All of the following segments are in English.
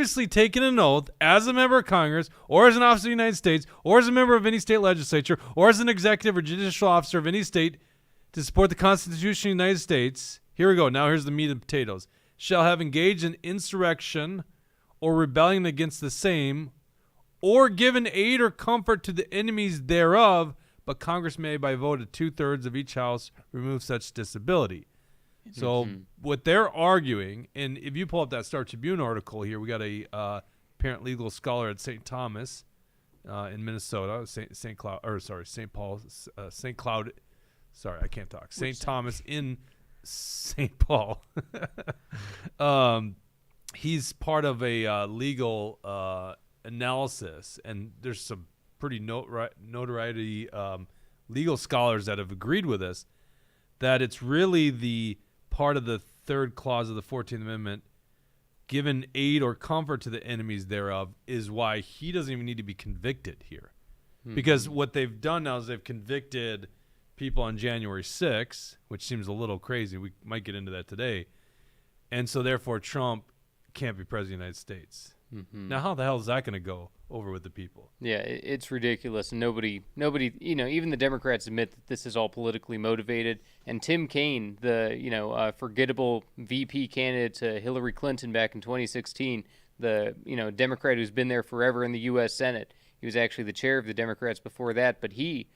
previously taken an oath as a member of Congress or as an officer of the United States or as a member of any state legislature or as an executive or judicial officer of any state to support the Constitution of the United States, here we go, now here's the meat and potatoes, shall have engaged in insurrection or rebellion against the same, or given aid or comfort to the enemies thereof, but Congress may, by vote of 2/3 of each house, remove such disability. So what they're arguing, and if you pull up that Star Tribune article here, we got a parent legal scholar at St. Thomas in Minnesota, St. Paul, St. Cloud. Sorry, I can't talk. St. Thomas in St. Paul. He's part of a legal analysis, and there's some pretty notoriety legal scholars that have agreed with us that it's really the part of the third clause of the 14th Amendment, given aid or comfort to the enemies thereof, is why he doesn't even need to be convicted here. Because what they've done now is they've convicted people on January 6th, which seems a little crazy. We might get into that today. And so therefore Trump can't be president of the United States. Now, how the hell is that going to go over with the people? Yeah, it's ridiculous. And nobody, even the Democrats admit that this is all politically motivated. And Tim Kaine, the, forgettable VP candidate to Hillary Clinton back in 2016, the, Democrat who's been there forever in the U.S. Senate. He was actually the chair of the Democrats before that. But he,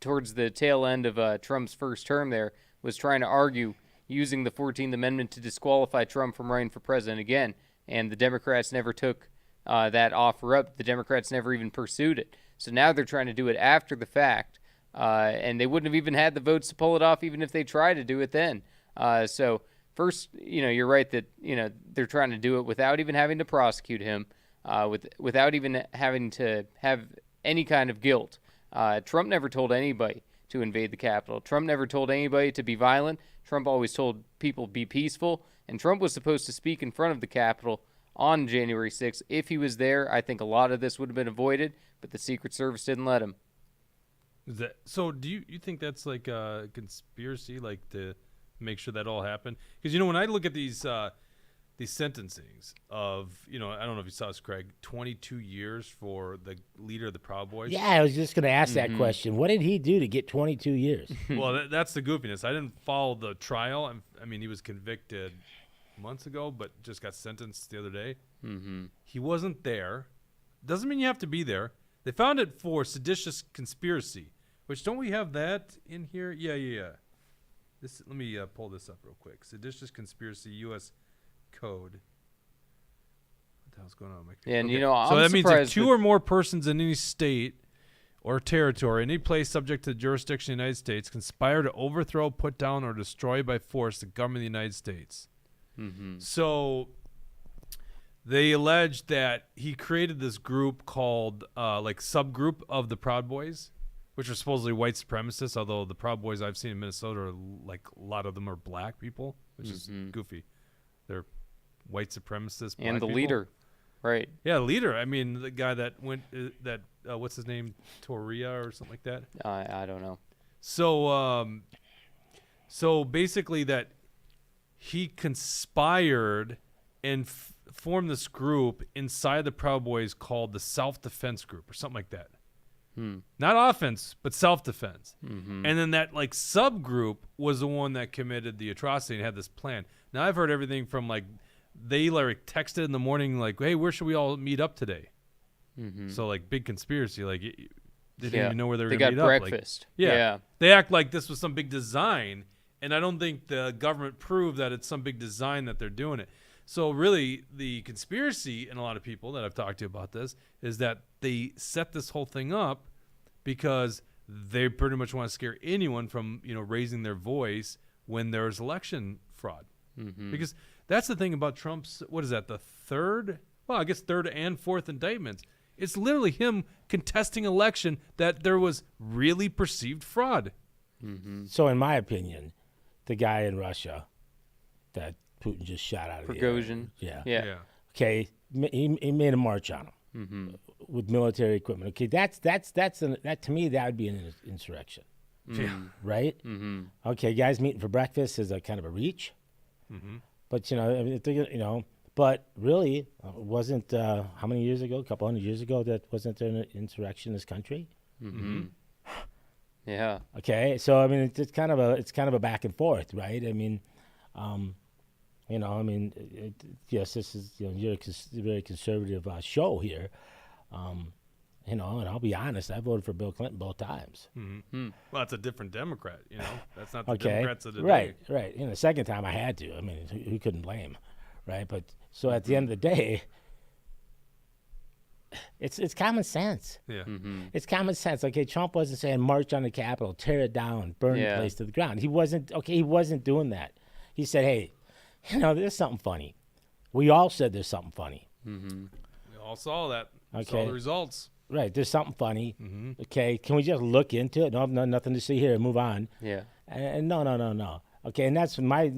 towards the tail end of Trump's first term there, was trying to argue using the 14th Amendment to disqualify Trump from running for president again. And the Democrats never took that offer up. The Democrats never even pursued it. So now they're trying to do it after the fact. And they wouldn't have even had the votes to pull it off even if they tried to do it then. So first, you're right that, they're trying to do it without even having to prosecute him, without even having to have any kind of guilt. Trump never told anybody to invade the Capitol. Trump never told anybody to be violent. Trump always told people be peaceful. And Trump was supposed to speak in front of the Capitol on January 6th. If he was there, I think a lot of this would have been avoided, but the Secret Service didn't let him. So do you think that's like a conspiracy, like to make sure that all happened? Because, when I look at these sentencings of, I don't know if you saw this, Craig, 22 years for the leader of the Proud Boys. Yeah, I was just going to ask that question. What did he do to get 22 years? Well, that's the goofiness. I didn't follow the trial. I mean, he was convicted months ago, but just got sentenced the other day. He wasn't there. Doesn't mean you have to be there. They found it for seditious conspiracy, which, don't we have that in here? Yeah. Let me pull this up real quick. Seditious conspiracy, U.S. Code. What the hell's going on? Yeah, and I'm so that means if two or more persons in any state or territory, any place subject to the jurisdiction of the United States, conspire to overthrow, put down, or destroy by force the government of the United States. So they allege that he created this group called subgroup of the Proud Boys, which are supposedly white supremacists, although the Proud Boys I've seen in Minnesota are a lot of them are black people, which is goofy. They're white supremacists, black and the people. Leader, right? Yeah, the leader. I mean, the guy that went what's his name, Torria or something like that. I don't know. So basically, that he conspired and formed this group inside the Proud Boys called the Self-Defense Group or something like that. Not offense, but self-defense. And then that subgroup was the one that committed the atrocity and had this plan. Now I've heard everything from they texted in the morning hey, where should we all meet up today? So big conspiracy. They didn't even know where they were going to meet up. They got breakfast. Yeah. They act like this was some big design, and I don't think the government proved that it's some big design that they're doing it. So really, the conspiracy in a lot of people that I've talked to about this is that they set this whole thing up because they pretty much want to scare anyone from raising their voice when there's election fraud. Because that's the thing about Trump's, what is that, the third and fourth indictments. It's literally him contesting election that there was really perceived fraud. So in my opinion, the guy in Russia that Putin just shot out of Prigozhin. the air. Yeah. Okay, he made a march on him with military equipment. Okay, that to me that would be an insurrection. Right? Okay, guys meeting for breakfast is a kind of a reach. But if they're But really, wasn't how many years ago? A couple hundred years ago, that wasn't there an insurrection in this country? Yeah. Okay, so I mean, it's kind of a back and forth, right? I mean, yes, this is you're a very conservative show here, and I'll be honest, I voted for Bill Clinton both times. Well, it's a different Democrat. That's not the Okay, Democrats of today. right. The second time I had to. I mean, who couldn't blame, right? But so at the end of the day, it's common sense. Yeah. It's common sense. Okay, Trump wasn't saying march on the Capitol, tear it down, burn the place to the ground. He wasn't doing that. He said, hey, there's something funny. We all said there's something funny. We all saw that. Okay. Saw the results. Right, there's something funny. Okay, can we just look into it? No, nothing to see here. Move on. Yeah. And no. Okay, and that's my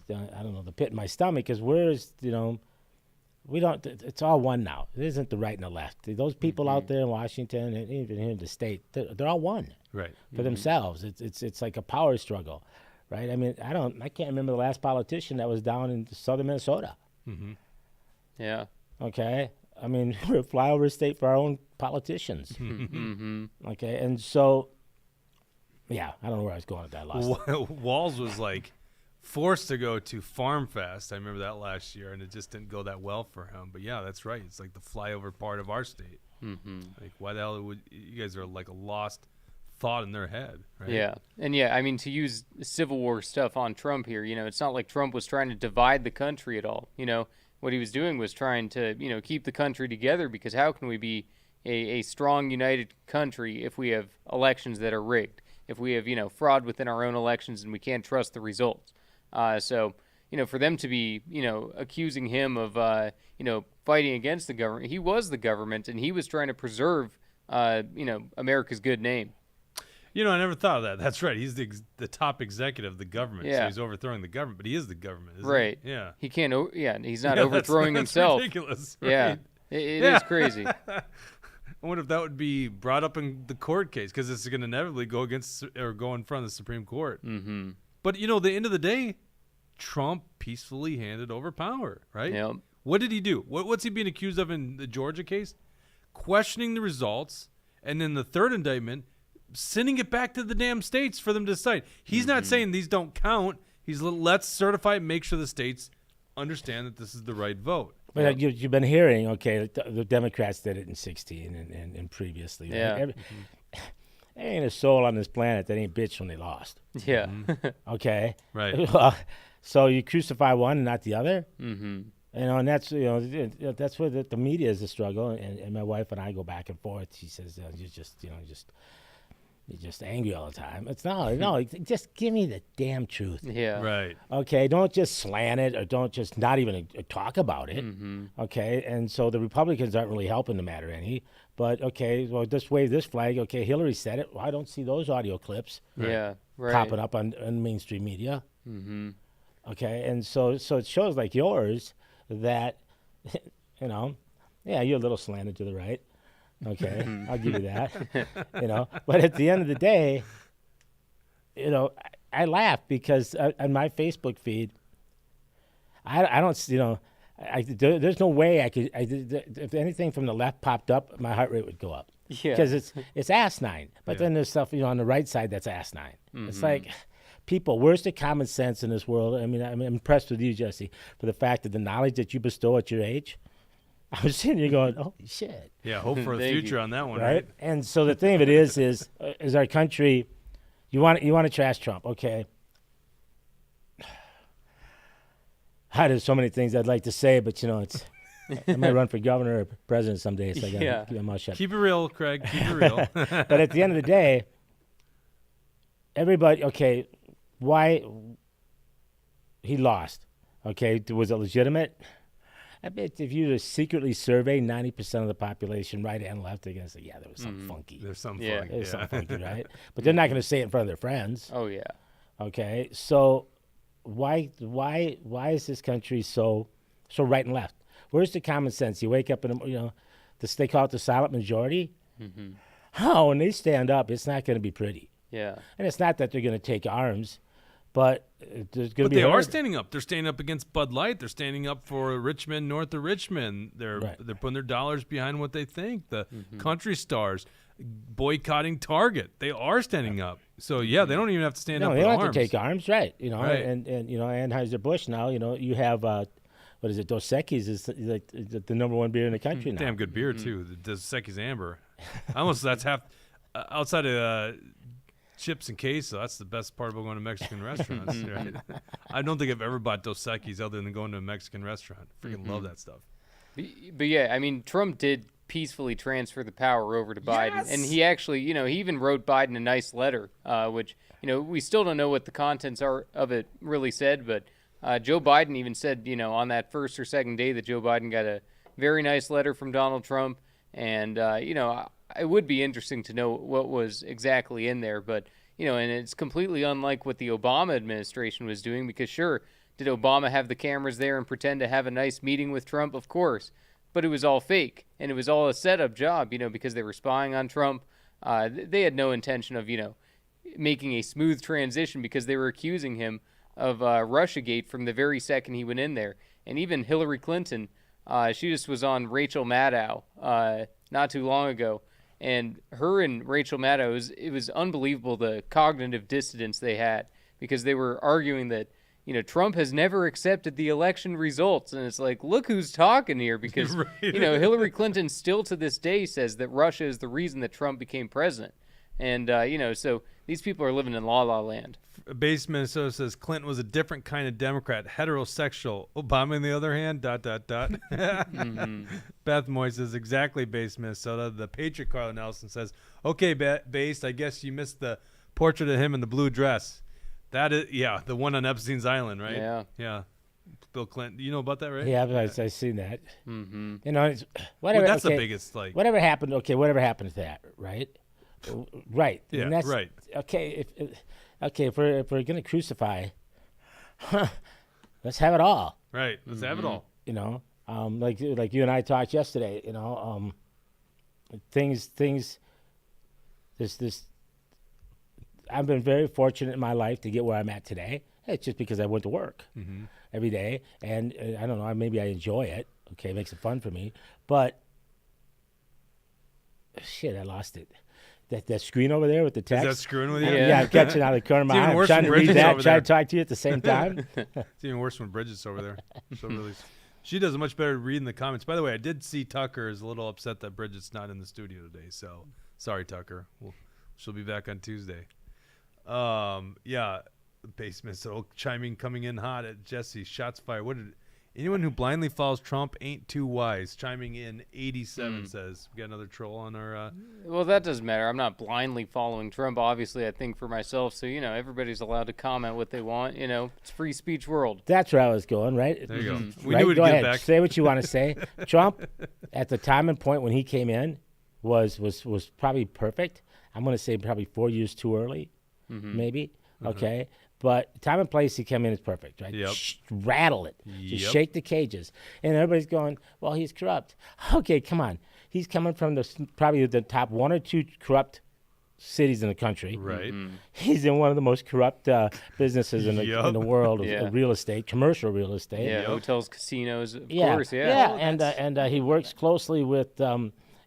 I don't know, the pit in my stomach is we don't. It's all one now. It isn't the right and the left. Those people out there in Washington and even here in the state, they're all one. Right. For themselves. It's like a power struggle, right? I mean, I can't remember the last politician that was down in southern Minnesota. Yeah. Okay, I mean, we're a flyover state for our own politicians. Okay, and so, yeah, I don't know where I was going with that last. Walls was like forced to go to Farm Fest. I remember that last year, and it just didn't go that well for him. But yeah, that's right. It's like the flyover part of our state. Like, why the hell would you guys are like a lost thought in their head, right? Yeah. And I mean, to use Civil War stuff on Trump here, it's not like Trump was trying to divide the country at all. What he was doing was trying to, keep the country together, because how can we be a strong, united country if we have elections that are rigged, if we have, fraud within our own elections and we can't trust the results? So, for them to be, accusing him of, fighting against the government, he was the government, and he was trying to preserve, America's good name. I never thought of that. That's right. He's the top executive of the government. Yeah. So he's overthrowing the government, but he is the government, isn't Right. he? Yeah. He can't, he's not overthrowing that's himself. ridiculous. Right? Yeah. It is crazy. I wonder if that would be brought up in the court case, because it's going to inevitably go in front of the Supreme Court. But, at the end of the day, Trump peacefully handed over power, right? Yep. What did he do? What's he being accused of in the Georgia case? Questioning the results, and then the third indictment, sending it back to the damn states for them to decide. He's not saying these don't count. He's let's certify and make sure the states understand that this is the right vote. But you've been hearing, okay, the Democrats did it in 2016 and previously. Right? Yeah. There ain't a soul on this planet that ain't bitched when they lost. Yeah. Okay? Right. So you crucify one and not the other? And that's that's where the media is a struggle, and my wife and I go back and forth. She says, you're just angry all the time. It's no, just give me the damn truth. Yeah. Right. Okay, don't just slant it, or don't just not even talk about it. Okay, and so the Republicans aren't really helping the matter any. But okay, well, just wave this flag. Okay, Hillary said it. Well, I don't see those audio clips. Yeah. Right. Popping up on mainstream media. Okay, and so it shows like yours that, yeah, you're a little slanted to the right. Okay, I'll give you that. But at the end of the day, I laugh because on my Facebook feed, I don't, there's no way I could. If anything from the left popped up, my heart rate would go up. Yeah. Because it's asinine. But then there's stuff on the right side that's asinine. It's like, people, where's the common sense in this world? I mean, I'm impressed with you, Jesse, for the fact that the knowledge that you bestow at your age. I was sitting here going, "Holy shit!" Yeah, hope for the Thank future you. on that one, Right? right? And so the thing of it is our country. You want to trash Trump, okay? There's so many things I'd like to say, but it's. I might run for governor or president someday, so I gotta keep my mouth shut. Keep it real, Craig. Keep it real. But at the end of the day, everybody, okay, why he lost? Okay, was it legitimate? I bet if you just secretly survey 90% of the population, right and left, they're going to say, yeah, there was something funky. There's something Yeah. funky. There's something funky, right? But they're not going to say it in front of their friends. Oh, yeah. Okay, so why is this country so right and left? Where's the common sense? You wake up and they call it the silent majority. Oh, when they stand up, it's not going to be pretty. Yeah. And it's not that they're going to take arms, but there's going But to be. they are standing up. They're standing up against Bud Light. They're standing up for Richmond, north of Richmond. They're putting their dollars behind what they think. The country stars boycotting Target. They are standing up. So yeah, they don't even have to stand up. No, with they don't arms. have to take arms, right? Right. And Anheuser-Busch now. You have what is it? Dos Equis is like the number one beer in the country now. Damn good beer too. The Dos Equis Amber. Almost that's half outside of chips and queso. That's the best part about going to Mexican restaurants. Right? I don't think I've ever bought Dos Equis other than going to a Mexican restaurant. Freaking love that stuff. But yeah, I mean, Trump did peacefully transfer the power over to Biden, and he actually, he even wrote Biden a nice letter, which we still don't know what the contents are of it really said, but Joe Biden even said, on that first or second day that Joe Biden got a very nice letter from Donald Trump, and it would be interesting to know what was exactly in there, but and it's completely unlike what the Obama administration was doing, because sure, did Obama have the cameras there and pretend to have a nice meeting with Trump? Of course. But it was all fake, and it was all a setup job, because they were spying on Trump. They had no intention of, making a smooth transition, because they were accusing him of Russiagate from the very second he went in there. And even Hillary Clinton, she just was on Rachel Maddow not too long ago, and her and Rachel Maddow, it was unbelievable the cognitive dissonance they had, because they were arguing that Trump has never accepted the election results. And it's like, look who's talking here, because, Right. Hillary Clinton still to this day says that Russia is the reason that Trump became president. And, so these people are living in la-la land. Base Minnesota says Clinton was a different kind of Democrat, heterosexual. Obama, on the other hand, ... Beth Moy says, exactly, Base Minnesota. The Patriot Carla Nelson says, okay, Base, I guess you missed the portrait of him in the blue dress. That is, the one on Epstein's Island, right? Yeah. Bill Clinton. You know about that, right? Yeah, I've seen that. Mm-hmm. It's whatever. Well, that's okay, the biggest, whatever happened. Okay, whatever happened to that, right? Right. Yeah, and that's, right. Okay, if we're gonna crucify, let's have it all. Right. Let's have it all. Like you and I talked yesterday. Things. This. I've been very fortunate in my life to get where I'm at today. It's just because I went to work every day, and I don't know, maybe I enjoy it. Okay, it makes it fun for me. But shit, I lost it. That screen over there with the text. Is that screwing with you? Yeah, I'm catching out of the corner of my eye. I'm trying to read that, trying to talk to you at the same time. It's even worse when Bridget's over there. So really, she does a much better reading the comments. By the way, I did see Tucker is a little upset that Bridget's not in the studio today. So sorry, Tucker. She'll be back on Tuesday. Basement. So chiming, coming in hot at Jesse. Shots fired. Anyone who blindly follows Trump ain't too wise. Chiming in 87 says. We got another troll on our. Well, that doesn't matter. I'm not blindly following Trump. Obviously, I think for myself. So everybody's allowed to comment what they want. It's free speech world. That's where I was going. Right. There you go. Mm-hmm. We knew we'd go get ahead. back. Say what you want to say. Trump, at the time and point when he came in, was probably perfect. I'm going to say probably 4 years too early. Maybe. Okay. But time and place he came in is perfect, right? Yep. Rattle it. Just shake the cages. And everybody's going, well, he's corrupt. Okay, come on. He's coming from probably the top one or two corrupt cities in the country. Right. He's in one of the most corrupt businesses in the world of real estate, commercial real estate. Yeah, hotels, casinos, of Yeah. course, yeah. Yeah, and he works closely with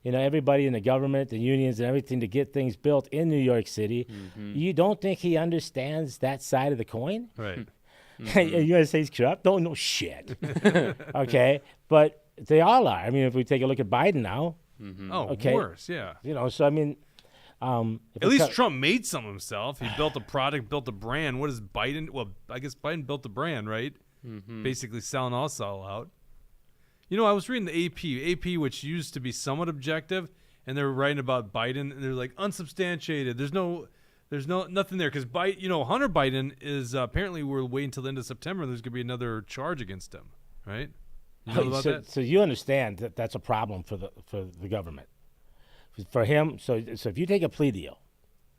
everybody in the government, the unions, and everything to get things built in New York City. You don't think he understands that side of the coin? Right. You gonna say he's corrupt? Don't know shit. Okay, but they all are. I mean, if we take a look at Biden now, okay, worse, yeah. So I mean, at least Trump made some himself. He built a product, built a brand. What is Biden? Well, I guess Biden built a brand, right? Basically selling us all out. I was reading the AP, which used to be somewhat objective, and they were writing about Biden, and they're like unsubstantiated. There's nothing there because Hunter Biden is apparently we're waiting until the end of September. There's gonna be another charge against him, right? You know about that? So you understand that that's a problem for the government, for him. So if you take a plea deal,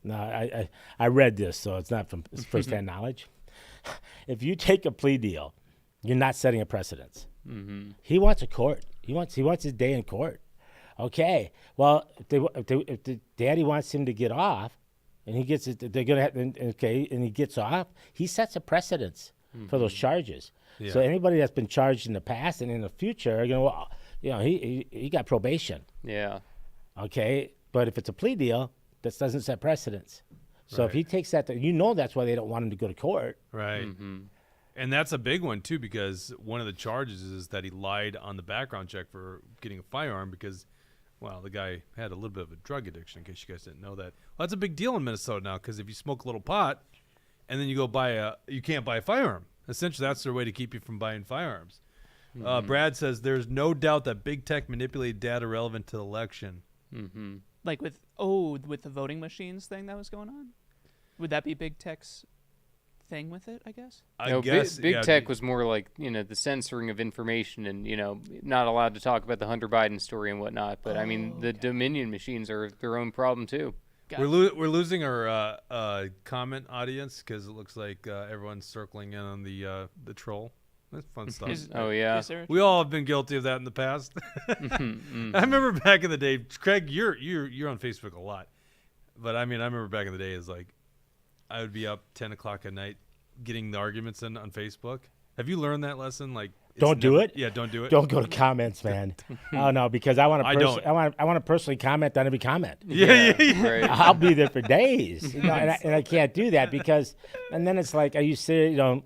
now I read this, so it's not from firsthand knowledge. If you take a plea deal, you're not setting a precedence. He wants a court. He wants his day in court. Okay. Well, if the daddy wants him to get off, and he gets it, they're gonna have, and he gets off. He sets a precedence for those charges. Yeah. So anybody that's been charged in the past and in the future, well, he got probation. Yeah. Okay, but if it's a plea deal, that doesn't set precedence. So if Right. he takes that, that's why they don't want him to go to court. Right. And that's a big one, too, because one of the charges is that he lied on the background check for getting a firearm because, well, the guy had a little bit of a drug addiction, in case you guys didn't know that. Well, that's a big deal in Minnesota now because if you smoke a little pot and then you go you can't buy a firearm. Essentially, that's their way to keep you from buying firearms. Brad says there's no doubt that big tech manipulated data relevant to the election. Like with the voting machines thing that was going on? Would that be big tech's thing with it, I guess? I guess big tech was more like, the censoring of information and, not allowed to talk about the Hunter Biden story and whatnot. But, I mean, the Dominion machines are their own problem, too. We're losing our comment audience because it looks like everyone's circling in on the troll. That's fun stuff. Oh, yeah. Is there We all have been guilty of that in the past. I remember back in the day, Craig, you're on Facebook a lot, but I mean, I remember back in the day, is like I would be up 10 o'clock at night getting the arguments in on Facebook. Have you learned that lesson? Like, Don't do it. Yeah, don't do it. Don't go to comments, man. Oh no, because I want don't. to. I want to personally comment on every comment. Yeah. Right. I'll be there for days, and I can't do that because, and then it's like, are you serious?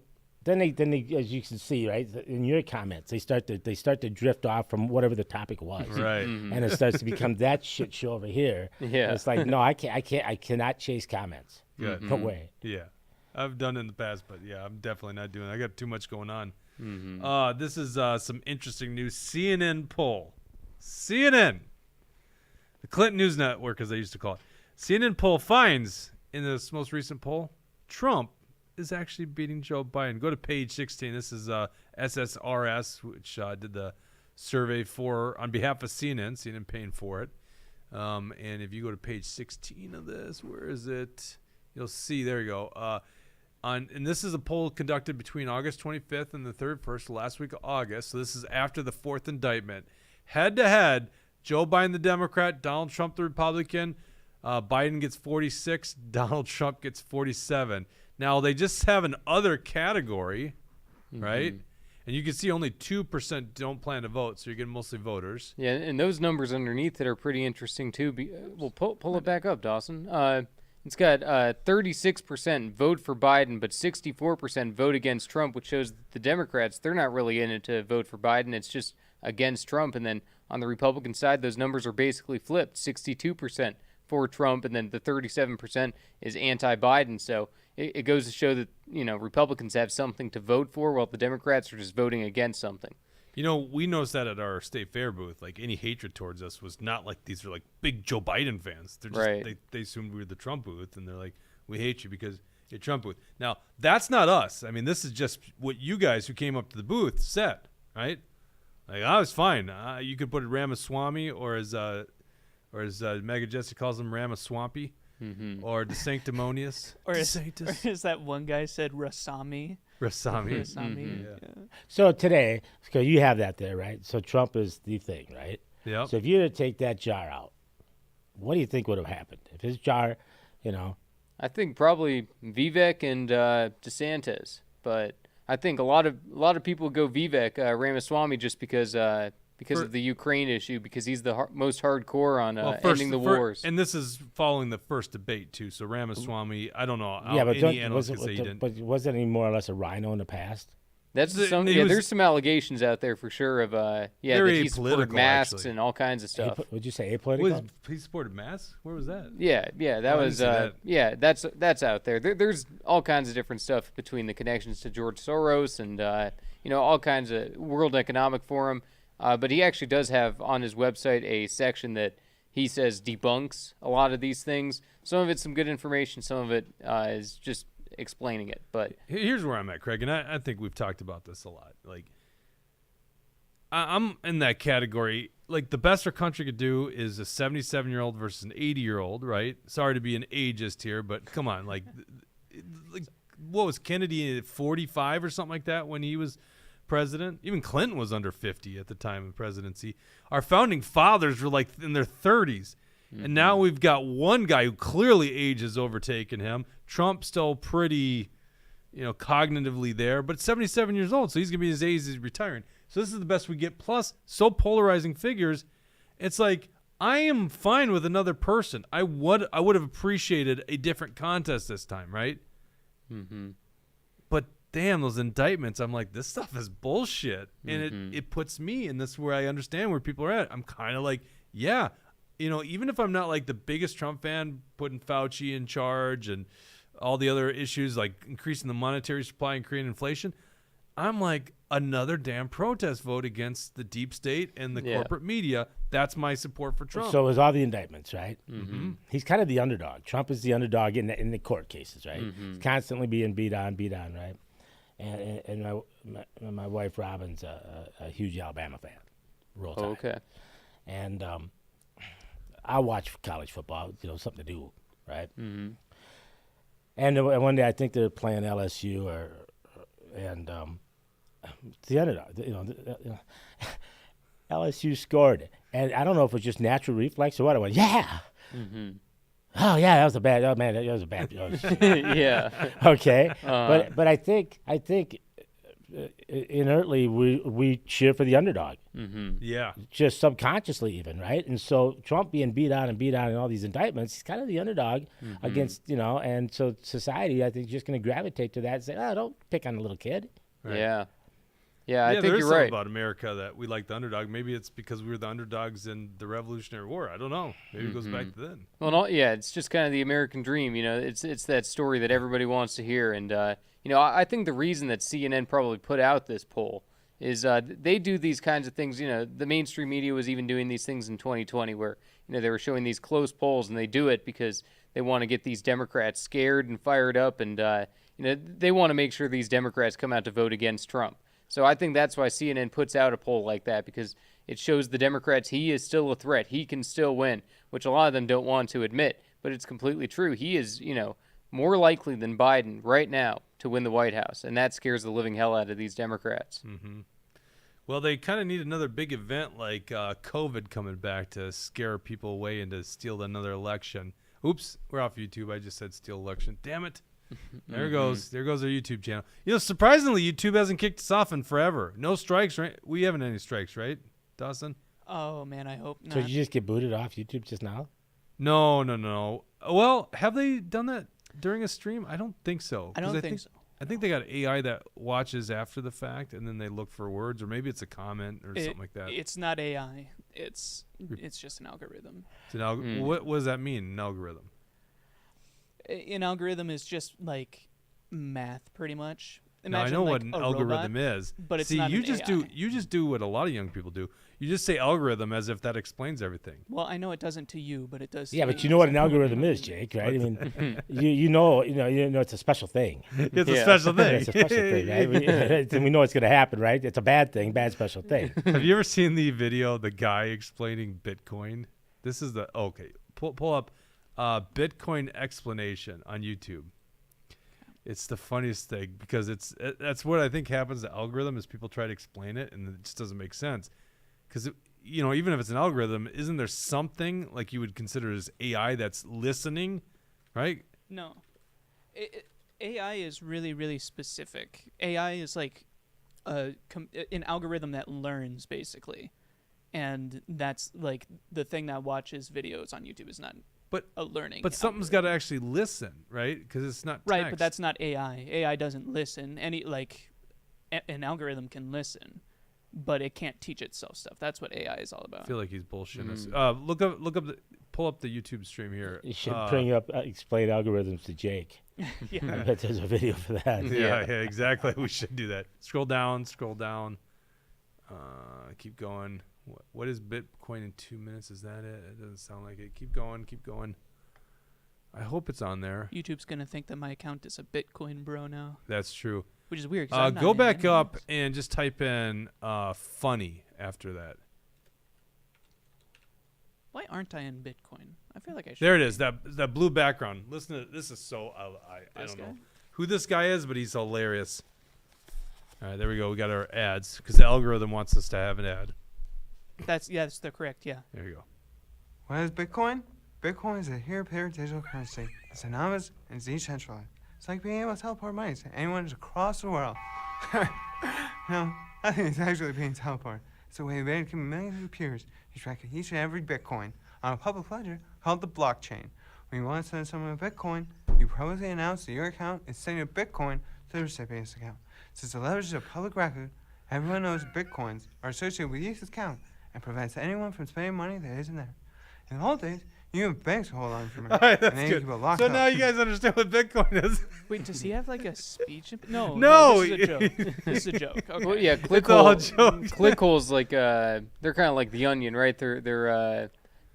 Then they, as you can see, right, in your comments, they start to drift off from whatever the topic was, Right. and it starts to become that shit show over here. Yeah. And it's like, no, I cannot chase comments. Good. No way. Yeah, I've done it in the past, but yeah, I'm definitely not doing it. I got too much going on. This is some interesting news. CNN poll. CNN, the Clinton News Network, as they used to call it. CNN poll finds in this most recent poll, Trump is actually beating Joe Biden. Go to page 16. This is SSRS, which did the survey on behalf of CNN. CNN paying for it. And if you go to page 16 of this, where is it? You'll see. There you go. And this is a poll conducted between August 25th and the 31st, last week of August. So this is after the fourth indictment. Head to head, Joe Biden, the Democrat, Donald Trump, the Republican. Biden gets 46, Donald Trump gets 47. Now, they just have an other category, right? And you can see only 2% don't plan to vote, so you're getting mostly voters. Yeah, and those numbers underneath it are pretty interesting, too. Well, pull it back up, Dawson. It's got 36% vote for Biden, but 64% vote against Trump, which shows that the Democrats, they're not really in it to vote for Biden. It's just against Trump. And then on the Republican side, those numbers are basically flipped. 62% for Trump, and then the 37% is anti-Biden. So it goes to show that, Republicans have something to vote for while the Democrats are just voting against something. We noticed that at our state fair booth. Like, any hatred towards us was not like these are like big Joe Biden fans. They're just, Right. they assumed we were the Trump booth, and they're like, we hate you because you're Trump booth. Now, that's not us. I mean, this is just what you guys who came up to the booth said, right? Like, I was fine. You could put it Ramaswamy, or as Mega Jesse calls him, Ramaswampy, or DeSanctimonious. Or is that one guy said Rasami? Rasami. Rasami. Yeah. So today, because you have that there, right? So Trump is the thing, right? Yep. So if you were to take that jar out, what do you think would have happened if his jar, I think probably Vivek and DeSantis, but I think a lot of people go Vivek Ramaswamy just because of the Ukraine issue, because he's the most hardcore on ending the wars. And this is following the first debate too. So Ramaswamy, I don't know. yeah, but any analyst could say he didn't. but wasn't he more or less a rhino in the past? That's He there's some allegations out there for sure of that Very he supported apolitical, masks actually. and all kinds of stuff. Would you say apolitical? He supported masks? Where was that? Yeah, that I was didn't see that. that's out there. There's all kinds of different stuff between the connections to George Soros and all kinds of World Economic Forum. But he actually does have on his website a section that he says debunks a lot of these things. Some of it's some good information, some of it is just explaining it. But Here's where I'm at, Craig, and I think we've talked about this a lot. Like, I'm in that category. Like, the best our country could do is a 77-year-old versus an 80-year-old, right? Sorry to be an ageist here, but come on. Like what was Kennedy at 45 or something like that when he was president? Even Clinton was under 50 at the time of presidency. Our founding fathers were like in their 30s. And now we've got one guy who clearly age has overtaken him. Trump still pretty, cognitively there, but 77 years old, so he's going to be his age as he's retiring. So this is the best we get. Plus, so polarizing figures. It's like, I am fine with another person. I would have appreciated a different contest this time, right? Mm-hmm. But damn, those indictments, I'm like, this stuff is bullshit. And it puts me in this where I understand where people are at. I'm kind of like, yeah, even if I'm not like the biggest Trump fan, putting Fauci in charge and all the other issues like increasing the monetary supply and creating inflation, I'm like, another damn protest vote against the deep state and the corporate media. That's my support for Trump. So it was all the indictments, right? Mm-hmm. He's kind of the underdog. Trump is the underdog in the court cases, right? He's constantly being beat on, right? And my wife Robin's a huge Alabama fan. Roll Tide. Okay. And I watch college football, something to do, right? Mm-hmm. And one day I think they're playing LSU and the underdog, LSU scored, and I don't know if it was just natural reflex or what. I went, yeah. Mm-hmm. Oh yeah, that was a bad. Oh man, that was a bad. Yeah. Okay, but I think inertly we cheer for the underdog. Mm-hmm. Yeah. Just subconsciously, even, right? And so Trump being beat on in all these indictments, he's kind of the underdog against, and so society, I think, is just going to gravitate to that and say, oh, don't pick on the little kid. Right. Yeah. Yeah, I think there's you're something right. about America that we like the underdog. Maybe it's because we were the underdogs in the Revolutionary War. I don't know. Maybe it goes back to then. Well, it's just kind of the American dream. It's that story that everybody wants to hear. And, I think the reason that CNN probably put out this poll is they do these kinds of things. The mainstream media was even doing these things in 2020 where, they were showing these close polls, and they do it because they want to get these Democrats scared and fired up. And, they want to make sure these Democrats come out to vote against Trump. So I think that's why CNN puts out a poll like that, because it shows the Democrats he is still a threat. He can still win, which a lot of them don't want to admit, but it's completely true. He is, more likely than Biden right now to win the White House, and that scares the living hell out of these Democrats. Mm-hmm. Well, they kind of need another big event like COVID coming back to scare people away and to steal another election. Oops, we're off YouTube. I just said steal election. Damn it. There goes. There goes our YouTube channel. Surprisingly, YouTube hasn't kicked us off in forever. No strikes, right? We haven't any strikes, right, Dawson? Oh man, I hope not. So did you just get booted off YouTube just now? No. Well, have they done that during a stream? I don't think so. I don't think so. I think they got AI that watches after the fact, and then they look for words, or maybe it's a comment or something like that. It's not AI. It's just an algorithm. It's an What does that mean, an algorithm? An algorithm is just like math, pretty much. Now, I know what an algorithm is. But it's See, not you an just AI. you just do what a lot of young people do. You just say algorithm as if that explains everything. Well, I know it doesn't to you, but it does. Yeah, to but me. you know what an algorithm is, Jake, right? I mean, you know it's a special thing. It's a special thing. It's a special thing, right? And we know it's going to happen, right? It's a bad thing, bad special thing. Have you ever seen the video of the guy explaining Bitcoin? This is the pull up Bitcoin explanation on YouTube. It's the funniest thing because that's what I think happens to algorithm is people try to explain it and it just doesn't make sense. Because even if it's an algorithm, isn't there something like you would consider as AI that's listening, right? No, AI is really, really specific. AI is like an algorithm that learns basically, and that's like the thing that watches videos on YouTube is not. But a learning. But something's got to actually listen, right? Because it's not text. Right, but that's not AI. AI doesn't listen. An algorithm can listen, but it can't teach itself stuff. That's what AI is all about. I feel like he's bullshitting us. Pull up the YouTube stream here. You should explain algorithms to Jake. Yeah. I bet there's a video for that. Yeah, exactly. We should do that. Scroll down. Keep going. What is Bitcoin in 2 minutes? Is that it? It doesn't sound like it. Keep going. I hope it's on there. YouTube's going to think that my account is a Bitcoin bro now. That's true. Which is weird. 'Cause I'm not Go in back it. up and just type in funny after that. Why aren't I in Bitcoin? I feel like I should. There it is. That blue background. Listen to this. Is so I This don't guy? know who this guy is, but he's hilarious. All right, there we go. We got our ads because the algorithm wants us to have an ad. That's correct. Yeah. There you go. What is Bitcoin? Bitcoin is a peer-to-peer digital currency. It's anonymous and it's decentralized. It's like being able to teleport money to anyone across the world. No, I think it's actually being teleported. It's a way of making millions of peers to track each and every Bitcoin on a public ledger called the blockchain. When you want to send someone a Bitcoin, you publicly announce that your account is sending a Bitcoin to the recipient's account. Since the leverage is a public record, everyone knows Bitcoins are associated with each account and prevents anyone from spending money that isn't there. In the old days, even banks would hold on to money. All right, and that's then good. keep it locked So up. now you guys understand what Bitcoin is. Wait, does he have like a speech? No, No. this is a joke. This is a joke. Okay. Well, yeah, It's all a joke. ClickHole's like they're kind of like the Onion, right? They're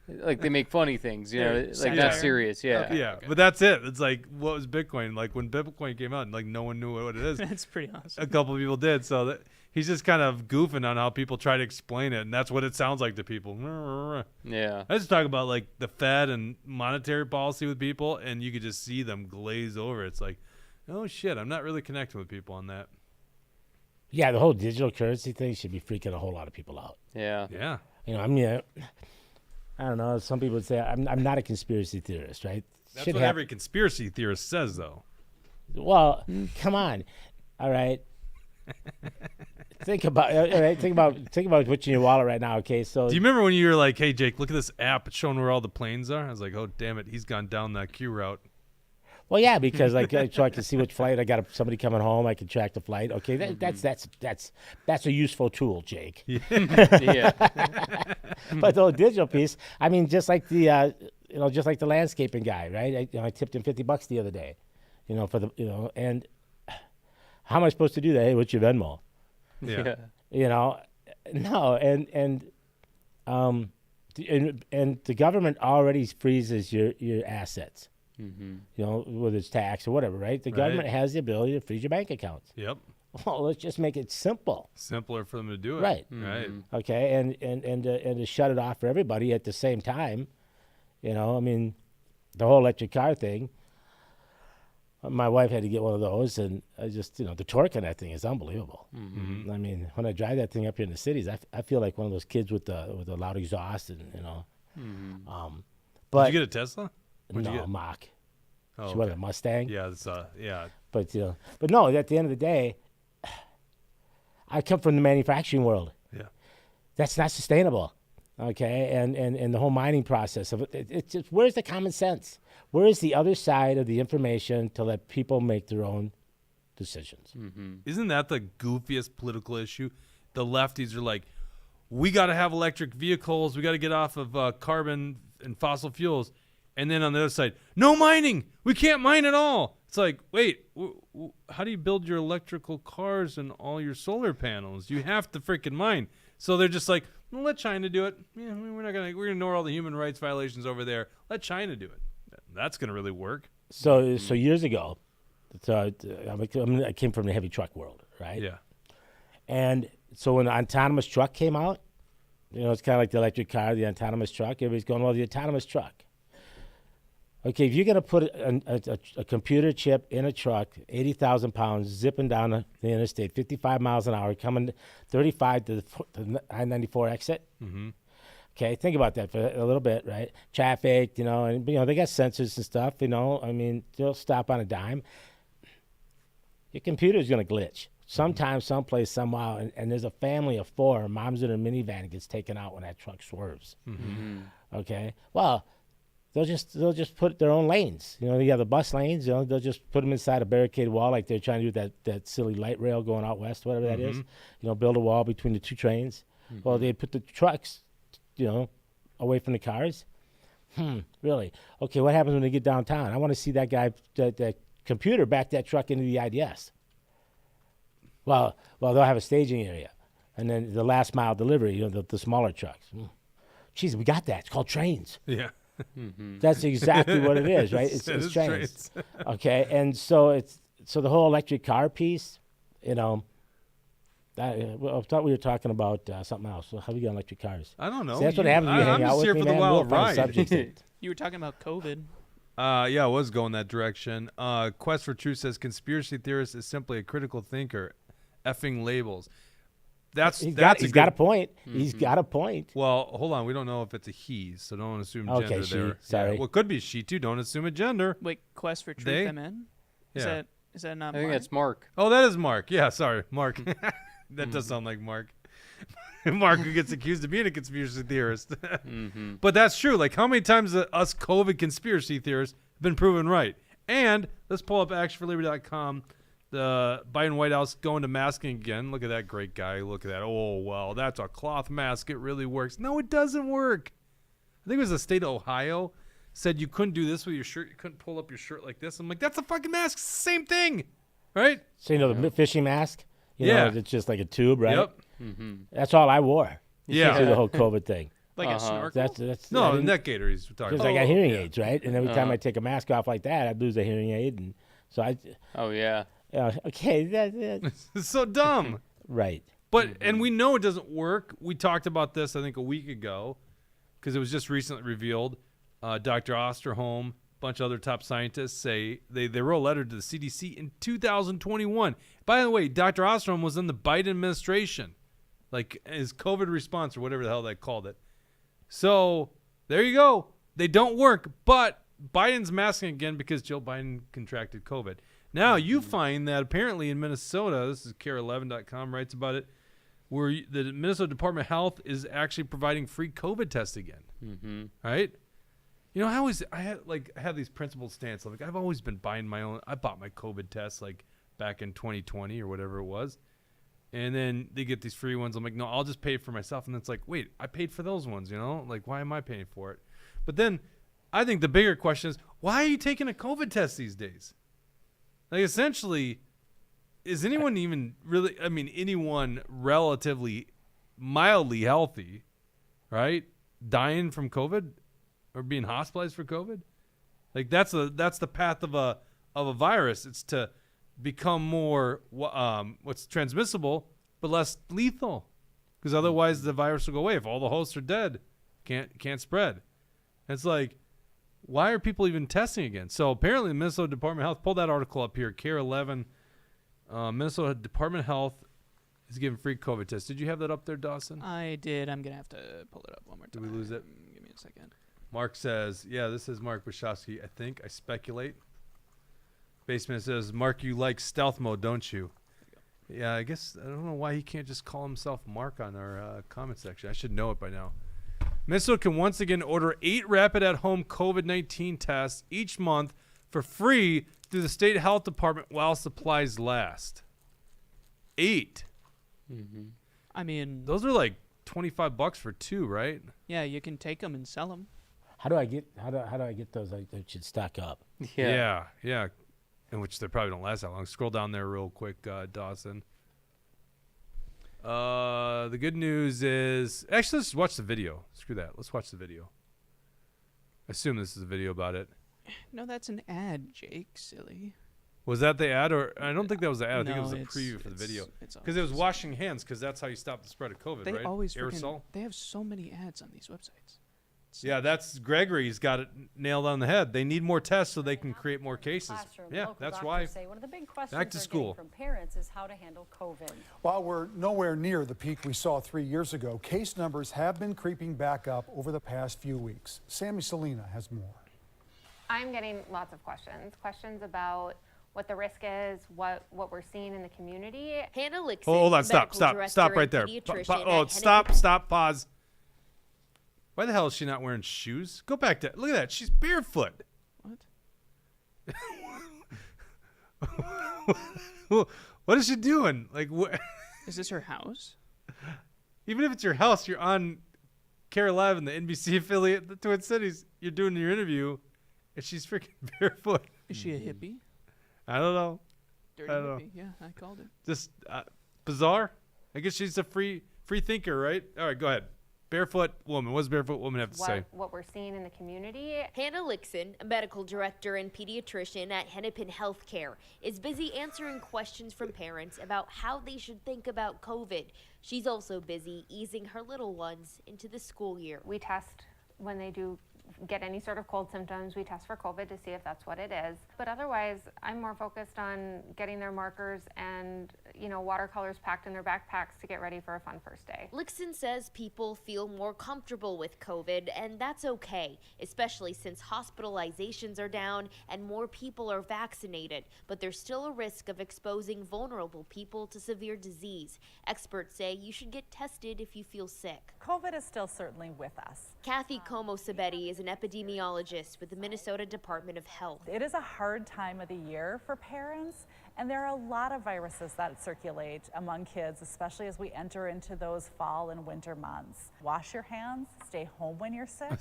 like they make funny things, you know, They're like satire? not serious. Yeah. Okay. Yeah, but that's it. It's like, what was Bitcoin? Like when Bitcoin came out, like no one knew what it is. That's pretty A awesome. couple of people did. So that, he's just kind of goofing on how people try to explain it, and that's what it sounds like to people. Yeah. I just talk about like the Fed and monetary policy with people, and you could just see them glaze over. It's like, oh shit, I'm not really connecting with people on that. Yeah, the whole digital currency thing should be freaking a whole lot of people out. Yeah. Yeah. You know, I mean, I don't know. Some people would say I'm not a conspiracy theorist, right? That's Shit what hap- every conspiracy theorist says, though. Well, come on, all right. Think about all right. Think about what's in your wallet right now. Okay, so Do you remember when you were like, "Hey, Jake, look at this app. It's showing where all the planes are." I was like, "Oh, damn it, he's gone down that Q route." well, yeah, because like so I can see which flight I got. Somebody coming home, I can track the flight. Okay, that's a useful tool, Jake. Yeah. But the whole digital piece, I mean, just like the just like the landscaping guy, right? I tipped him $50 the other day, for the and how am I supposed to do that? Hey, what's your Venmo? Yeah. No, and the government already freezes your assets. Whether it's tax or whatever, right? The government has the ability to freeze your bank accounts. Yep. Well, let's just make it simple, Simpler for them to do it. right? Right. Okay, and to shut it off for everybody at the same time. I mean, the whole electric car thing. My wife had to get one of those, and I just, the torque on that thing is unbelievable. I mean, when I drive that thing up here in the cities, I feel like one of those kids with the loud exhaust, and But Did you get a Tesla? What'd you no, get? Mach. Oh, She wanted okay. a Mustang. Yeah, it's yeah. But but no, at the end of the day, I come from the manufacturing world. Yeah. That's not sustainable. Okay, and the whole mining process of it, it's just, where's the common sense? Where is the other side of the information to let people make their own decisions? Isn't that the goofiest political issue? The lefties are like, we got to have electric vehicles. We got to get off of carbon and fossil fuels. And then on the other side, no mining. We can't mine at all. It's like, wait, how do you build your electrical cars and all your solar panels? You have to freaking mine. So they're just like, well, let China do it. Yeah, we're gonna ignore all the human rights violations over there. Let China do it. That's gonna really work. So years ago, I came from the heavy truck world, right? Yeah. And so when the autonomous truck came out, it's kind of like the electric car, the autonomous truck. Everybody's going, well, the autonomous truck. Okay, if you're going to put a computer chip in a truck, 80,000 pounds, zipping down the interstate, 55 miles an hour, coming 35 to the I-94 exit. Mm-hmm. Okay, think about that for a little bit, right? Traffic, and they got sensors and stuff. I mean, they'll stop on a dime. Your computer's going to glitch sometime, someplace, somehow, and there's a family of 4. Mom's in a minivan gets taken out when that truck swerves. Mm-hmm. Okay, well. They'll just put their own lanes. You have the bus lanes. They'll just put them inside a barricaded wall, like they're trying to do that silly light rail going out west, whatever that is. Build a wall between the two trains. Well, they put the trucks, away from the cars. Really? Okay. What happens when they get downtown? I want to see that guy, that computer, back that truck into the IDS. Well, they'll have a staging area, and then the last mile delivery. The smaller trucks. Geez, we got that. It's called trains. Yeah. That's exactly what it is, right? It's It is trains. Okay, and so the whole electric car piece, I thought we were talking about something else. So how do you get electric cars? I don't know. See, that's what happens when you hang I'm out just with here me, for the man. wild We'll find ride. subjects that- You were talking about COVID. Yeah, I was going that direction. Quest for Truth says conspiracy theorist is simply a critical thinker. Effing labels. He's got a point. Mm-hmm. He's got a point. Well, hold on. We don't know if it's a he, so don't assume Okay, gender she. there. Sorry. Yeah, well, it could be she too. Don't assume a gender. Wait, Quest for Truth They? MN? Yeah. Is that not I think Mark? that's Mark. Oh, that is Mark. Yeah, sorry, Mark. That does sound like Mark. Mark, who gets accused of being a conspiracy theorist. Mm-hmm. But that's true. Like, how many times us COVID conspiracy theorists have been proven right? And let's pull up actionforliberty.com. The Biden White House going to masking again. Look at that great guy. Look at that. Oh, well, that's a cloth mask. It really works. No, it doesn't work. I think it was the state of Ohio said you couldn't do this with your shirt. You couldn't pull up your shirt like this. I'm like, that's a fucking mask. Same thing. Right? So the fishing mask. You Yeah. know, it's just like a tube, right? Yep. Mm-hmm. That's all I wore. Yeah. Through the whole COVID thing. Like a snorkel? That's No, I the didn't- neck gator he's talking Because about. I got hearing aids, right? And every time I take a mask off like that, I'd lose a hearing aid, and so Oh yeah. okay, that It's so dumb. right. But and we know it doesn't work. We talked about this I think a week ago because it was just recently revealed. Dr. Osterholm, a bunch of other top scientists say they wrote a letter to the CDC in 2021. By the way, Dr. Osterholm was in the Biden administration, like his COVID response or whatever the hell they called it. So there you go. They don't work, but Biden's masking again because Joe Biden contracted COVID. Now you find that apparently in Minnesota, this is care11.com writes about it, where the Minnesota Department of Health is actually providing free COVID tests again. Mm-hmm. Right? You know, I had these principled stance. Like I've always been buying my own. I bought my COVID test like back in 2020 or whatever it was. And then they get these free ones. I'm like, no, I'll just pay for myself. And it's like, wait, I paid for those ones, you know? Like, why am I paying for it? But then I think the bigger question is, why are you taking a COVID test these days? Like, essentially, is anyone even really, I mean, anyone relatively mildly healthy, right, dying from COVID or being hospitalized for COVID? Like, that's the path of a virus. It's to become more what's transmissible but less lethal, because otherwise the virus will go away. If all the hosts are dead, can't spread. It's like, why are people even testing again? So apparently the Minnesota Department of Health, pull that article up here, Care 11, Minnesota Department of Health is giving free COVID tests. Did you have that up there, Dawson? I did. I'm going to have to pull it up one more time. Did we lose it? Give me a second. Mark says, yeah, this is Mark Wachowski, I think. I speculate. Basement says, Mark, you like stealth mode, don't you? Yeah, I guess, I don't know why he can't just call himself Mark on our comment section. I should know it by now. Minnesota can once again order 8 rapid at-home COVID-19 tests each month for free through the state health department while supplies last. 8. Mm-hmm. I mean, Those are like $25 for 2, right? yeah, you can take them and sell them. How do I get those? I should stock up. Yeah. Yeah. In which they probably don't last that long. Scroll down there real quick, Dawson. The good news is, actually, let's watch the video. Screw that. Let's watch the video. I assume this is a video about it. No, that's an ad, Jake. Silly. Was that the ad, or I don't think that was the ad. I think it No, was a it's- preview for the it's- video. it's Because it was always- washing hands, because that's how you stop the spread of COVID, They right? always Aerosol. They have so many ads on these websites. Yeah, that's Gregory's got it nailed on the head. They need more tests so they can create more cases. Classroom. Yeah, Local that's doctors why. say one of the big questions Back to they're school. getting from parents is how to handle COVID. While we're nowhere near the peak we saw 3 years ago, case numbers have been creeping back up over the past few weeks. Sammy Selena has more. I'm getting lots of questions about what the risk is, what we're seeing in the community. Hannah Lixon, Hold on, stop medical director right and there. pediatrician Oh, at stop, pause. Why the hell is she not wearing shoes? Go back to, look at that, she's barefoot. What? What is she doing? Like, Is this her house? even if it's your house, you're on Care 11, the NBC affiliate, the Twin Cities, you're doing your interview, and she's freaking barefoot. Is she a hippie? I don't know. Dirty I don't know. hippie. Yeah, I called it. Just bizarre. I guess she's a free thinker, right? All right, go ahead. Barefoot woman. What does barefoot woman have to say? What we're seeing in the community. Hannah Lixon, a medical director and pediatrician at Hennepin Healthcare, is busy answering questions from parents about how they should think about COVID. She's also busy easing her little ones into the school year. We test when they do get any sort of cold symptoms, we test for COVID to see if that's what it is. But otherwise, I'm more focused on getting their markers and, watercolors packed in their backpacks to get ready for a fun first day. Lixon says people feel more comfortable with COVID, and that's okay, especially since hospitalizations are down and more people are vaccinated. But there's still a risk of exposing vulnerable people to severe disease. Experts say you should get tested if you feel sick. COVID is still certainly with us. Kathy Como-Sabetti is an epidemiologist with the Minnesota Department of Health. It is a hard time of the year for parents, and there are a lot of viruses that circulate among kids, especially as we enter into those fall and winter months. Wash your hands, stay home when you're sick,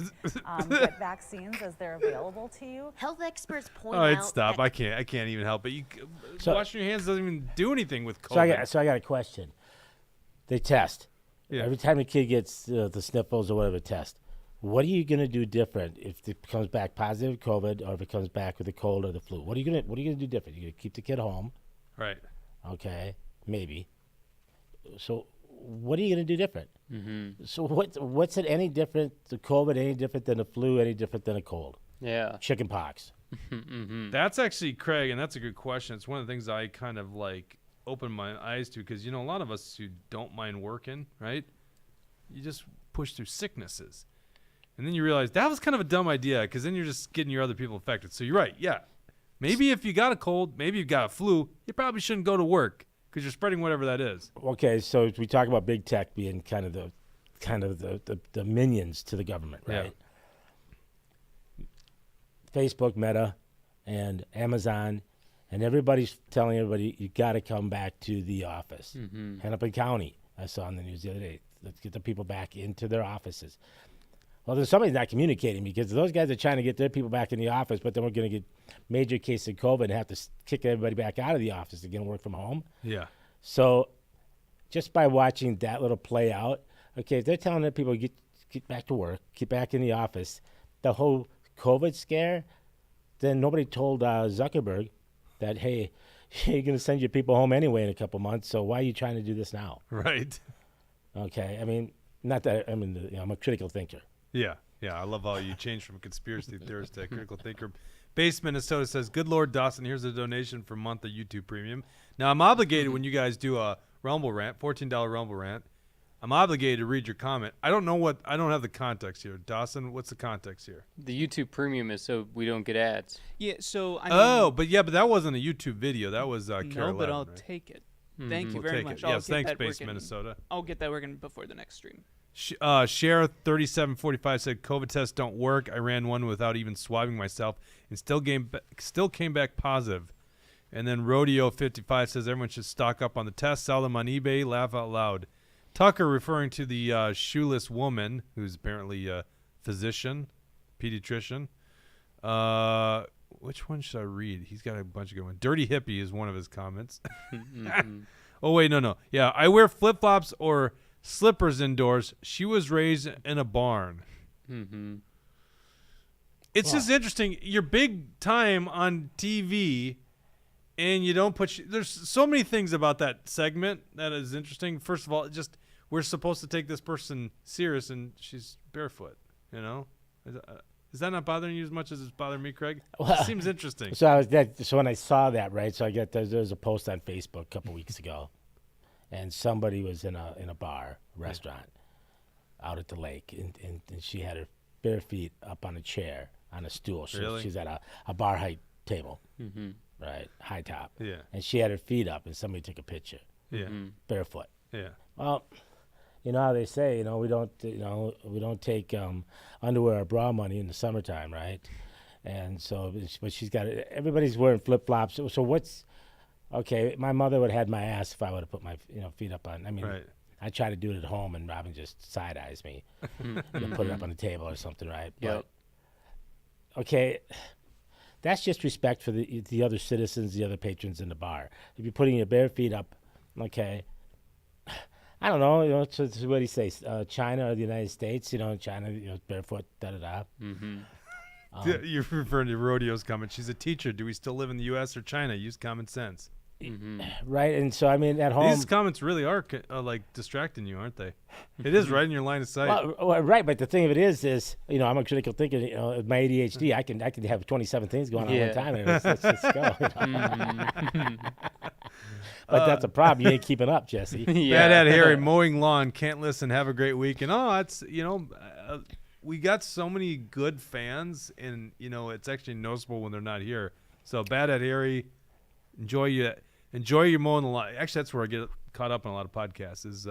get vaccines as they're available to you. Health experts point All right, out stop. that I can't even help it. So- Washing your hands doesn't even do anything with COVID. So I got a question. They test. Yeah. Every time a kid gets the sniffles or whatever test, what are you going to do different if it comes back positive COVID or if it comes back with a cold or the flu? What are you going to do different? You're going to keep the kid home, Right. okay? Maybe. So what are you going to do different? Mm-hmm. So what's it any different? The COVID any different than the flu? Any different than a cold? Yeah. Chicken pox. That's actually, Craig, and that's a good question. It's one of the things I kind of open my eyes to because, a lot of us who don't mind working, right? You just push through sicknesses. And then you realize that was kind of a dumb idea because then you're just getting your other people affected. So you're right. Yeah. Maybe if you got a cold, maybe you've got a flu, you probably shouldn't go to work because you're spreading whatever that is. Okay, so we talk about big tech being kind of the minions to the government, right? Yeah. Facebook, Meta, and Amazon, and everybody's telling everybody you got to come back to the office. Hennepin County, I saw on the news the other day. Let's get the people back into their offices. Well, there's somebody's not communicating because those guys are trying to get their people back in the office, but then we're going to get major cases of COVID and have to kick everybody back out of the office to get them work from home. Yeah. So just by watching that little play out, okay, if they're telling their people get back to work, get back in the office, the whole COVID scare, then nobody told Zuckerberg that, hey, you're going to send your people home anyway in a couple months, so why are you trying to do this now? Right. Okay, I mean, not that, I'm a critical thinker. Yeah. I love how you changed from conspiracy theorist to critical thinker. Base Minnesota says, good Lord, Dawson, here's a donation for a month of YouTube Premium. Now, I'm obligated when you guys do a Rumble rant, $14 Rumble rant, I'm obligated to read your comment. I don't have the context here. Dawson, what's the context here? The YouTube Premium is so we don't get ads. Yeah, so I mean, but that wasn't a YouTube video. That was no, Carol but Lavin, I'll right? take it. Thank you We'll very take much. it. I'll Yes, get thanks, that Base working. Minnesota. I'll get that working before the next stream. Share 3745 said COVID tests don't work. I ran one without even swabbing myself and still came back positive. And then Rodeo 55 says everyone should stock up on the tests, sell them on eBay, laugh out loud. Tucker referring to the shoeless woman who's apparently a physician, pediatrician. Which one should I read? He's got a bunch of good ones. Dirty hippie is one of his comments. Oh wait, no. Yeah, I wear flip-flops or slippers indoors. She was raised in a barn. It's just interesting. You're big time on TV, and you don't put. There's so many things about that segment that is interesting. First of all, we're supposed to take this person serious, and she's barefoot. Is that not bothering you as much as it's bothering me, Craig? It seems interesting. So when I saw that, right? So there was a post on Facebook a couple weeks ago, and somebody was in a bar restaurant out at the lake, and she had her bare feet up on a chair on a stool. She's at a bar height table, right, high top. Yeah. And she had her feet up, and somebody took a picture. Yeah. Barefoot. Yeah. Well, you know how they say, we don't take underwear or bra money in the summertime, right? And so, but she's got it. Everybody's wearing flip flops. So what's okay? My mother would have had my ass if I would have put my feet up on. I mean, Right. I try to do it at home, and Robin just side eyes me, put it up on the table or something, right? Yep. But okay, that's just respect for the other citizens, the other patrons in the bar. If you're putting your bare feet up, okay. I don't know, it's what do you say, China or the United States, China, barefoot, da-da-da. You're referring to Rodeo's comment. She's a teacher. Do we still live in the U.S. or China? Use common sense. right? And so I mean, at home, These comments really are like distracting you, aren't they? It is right in your line of sight. well, right. But the thing of it is, you know, I'm a critical thinker. You know, my ADHD, I can have 27 things going on at one time, and let's just go. You know? But that's a problem. You ain't keeping up, Jesse. Bad at Harry mowing lawn. Can't listen. Have a great week. And it's we got so many good fans, and it's actually noticeable when they're not here. So Bad at Harry, enjoy your mowing the lawn. Actually, that's where I get caught up on a lot of podcasts is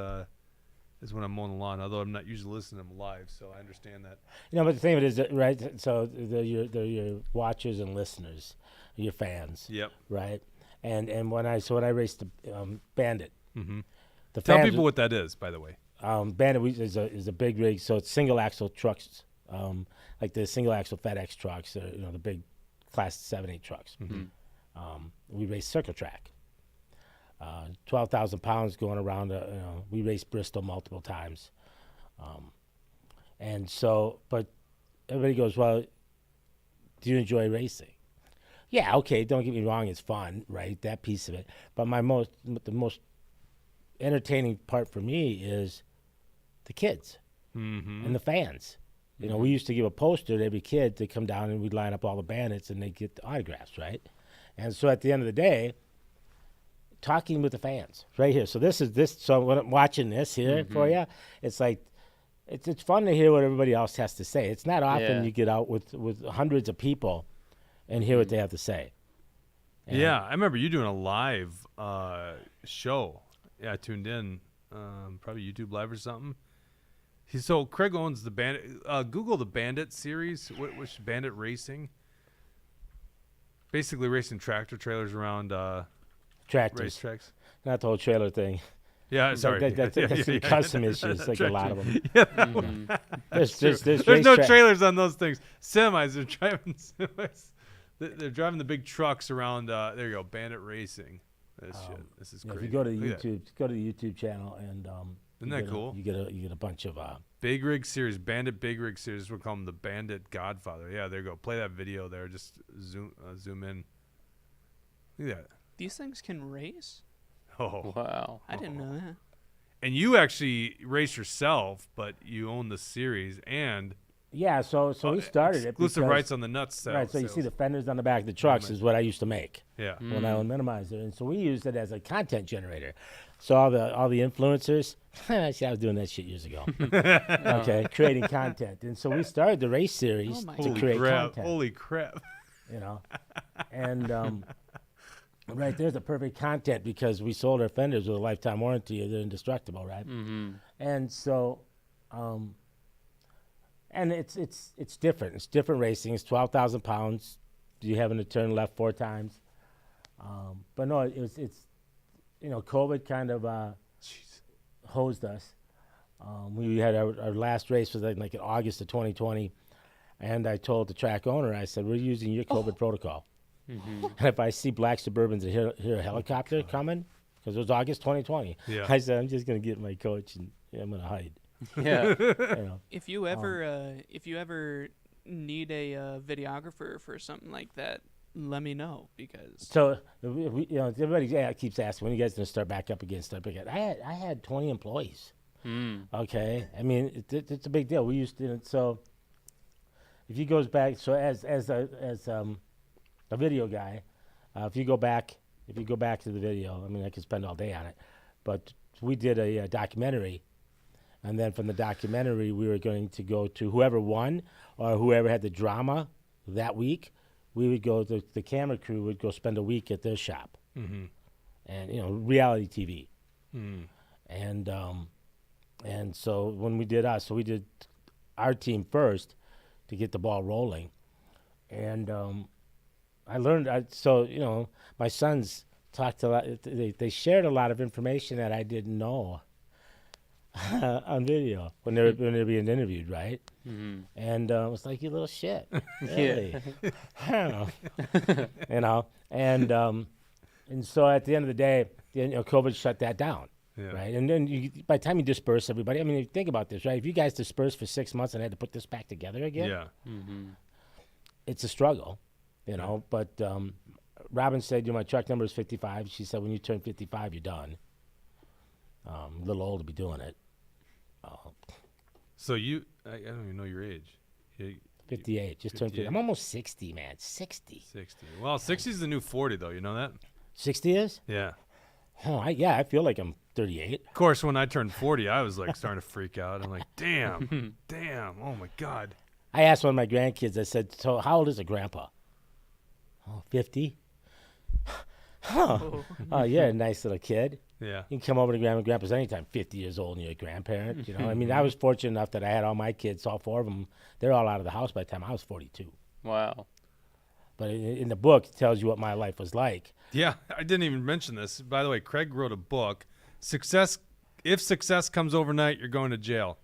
when I'm mowing the lawn. Although I'm not usually listening to them live, so I understand that. But the thing of it is, right? So they're your watchers and listeners, your fans. Yep. Right. And when I raced the Bandit, the Tell fans people what that is, by the way. Bandit is a big rig, so it's single axle trucks, like the single axle FedEx trucks, the big class 7-8 trucks. We race circle track, 12,000 pounds going around. We raced Bristol multiple times, and so, but everybody goes, well, do you enjoy racing? Yeah, okay, don't get me wrong, it's fun, right? That piece of it. But the most entertaining part for me is the kids and the fans. We used to give a poster to every kid to come down, and we'd line up all the bandits, and they'd get the autographs, right? And so at the end of the day, talking with the fans right here. So so when I'm watching this here for you, it's like, it's fun to hear what everybody else has to say. It's not often you get out with hundreds of people and hear what they have to say. And I remember you doing a live show. Yeah, I tuned in, probably YouTube Live or something. So Craig owns the Bandit. Google the Bandit series, which Bandit Racing. Basically racing tractor trailers around tractors, racetracks. Not the whole trailer thing. Yeah, sorry. That's custom issues, like a lot of them. Yeah, there's no trailers on those things. Semis, they're driving semis. They're driving the big trucks around. There you go, Bandit Racing. This is crazy. If you go to the YouTube channel, and isn't that cool? You get a bunch of Big Rig Series, Bandit Big Rig Series. We'll call him the Bandit Godfather. Yeah, there you go. Play that video there. Just zoom in. Look at that. These things can race? Oh wow! I didn't know that. And you actually race yourself, but you own the series and. Yeah, so we started it. Exclusive rights on the nuts. Right, so you see the fenders on the back of the trucks is what I used to make. Yeah. When I owned Minimizer, and so we used it as a content generator. So all the influencers, I was doing that shit years ago. Okay, creating content, and so we started the race series to create content. Holy crap! And right there's the perfect content because we sold our fenders with a lifetime warranty. They're indestructible, right? And so. And it's different. It's different racing. It's 12,000 pounds. You having to turn left 4 times. But no, it's COVID kind of hosed us. We had our last race was like in August of 2020, and I told the track owner, I said, we're using your COVID protocol. And if I see black Suburbans and hear a helicopter coming, because it was August 2020, I said, I'm just going to get my coach and I'm going to hide. Yeah. If you ever need a videographer for something like that, let me know because. So everybody keeps asking when you guys gonna start back up again. I had 20 employees. Okay, I mean it's a big deal. We used to so. If he goes back, so as a video guy, if you go back to the video, I mean I could spend all day on it, but we did a documentary. And then from the documentary, we were going to go to whoever won or whoever had the drama that week. We would go, the camera crew would go spend a week at their shop. And, reality TV. And so when we did we did our team first to get the ball rolling. And I learned, my sons talked a lot, they shared a lot of information that I didn't know. On video when they're being interviewed, right? And it was like, you little shit, really? I don't know, and so at the end of the day, COVID shut that down, right? And then by the time you disperse everybody, I mean, think about this, right? If you guys dispersed for 6 months and had to put this back together again, it's a struggle, but Robin said, my truck number is 55. She said, when you turn 55, you're done. A little old to be doing it. So I don't even know your age. 58. Just turned 50. I'm almost 60, man. 60. 60. Well, 60 is the new 40, though. You know that? 60 is? Yeah. Oh, I feel like I'm 38. Of course, when I turned 40, I was like starting to freak out. I'm like, damn, oh my God. I asked one of my grandkids, I said, so how old is a grandpa? Oh, 50? Huh. Oh, you're a nice little kid. Yeah. You can come over to Grandma and Grandpa's anytime, 50 years old, and you're a grandparent. I mean, I was fortunate enough that I had all my kids, all 4 of them. They're all out of the house by the time I was 42. Wow. But in the book, it tells you what my life was like. Yeah, I didn't even mention this. By the way, Craig wrote a book, If Success Comes Overnight, You're Going to Jail.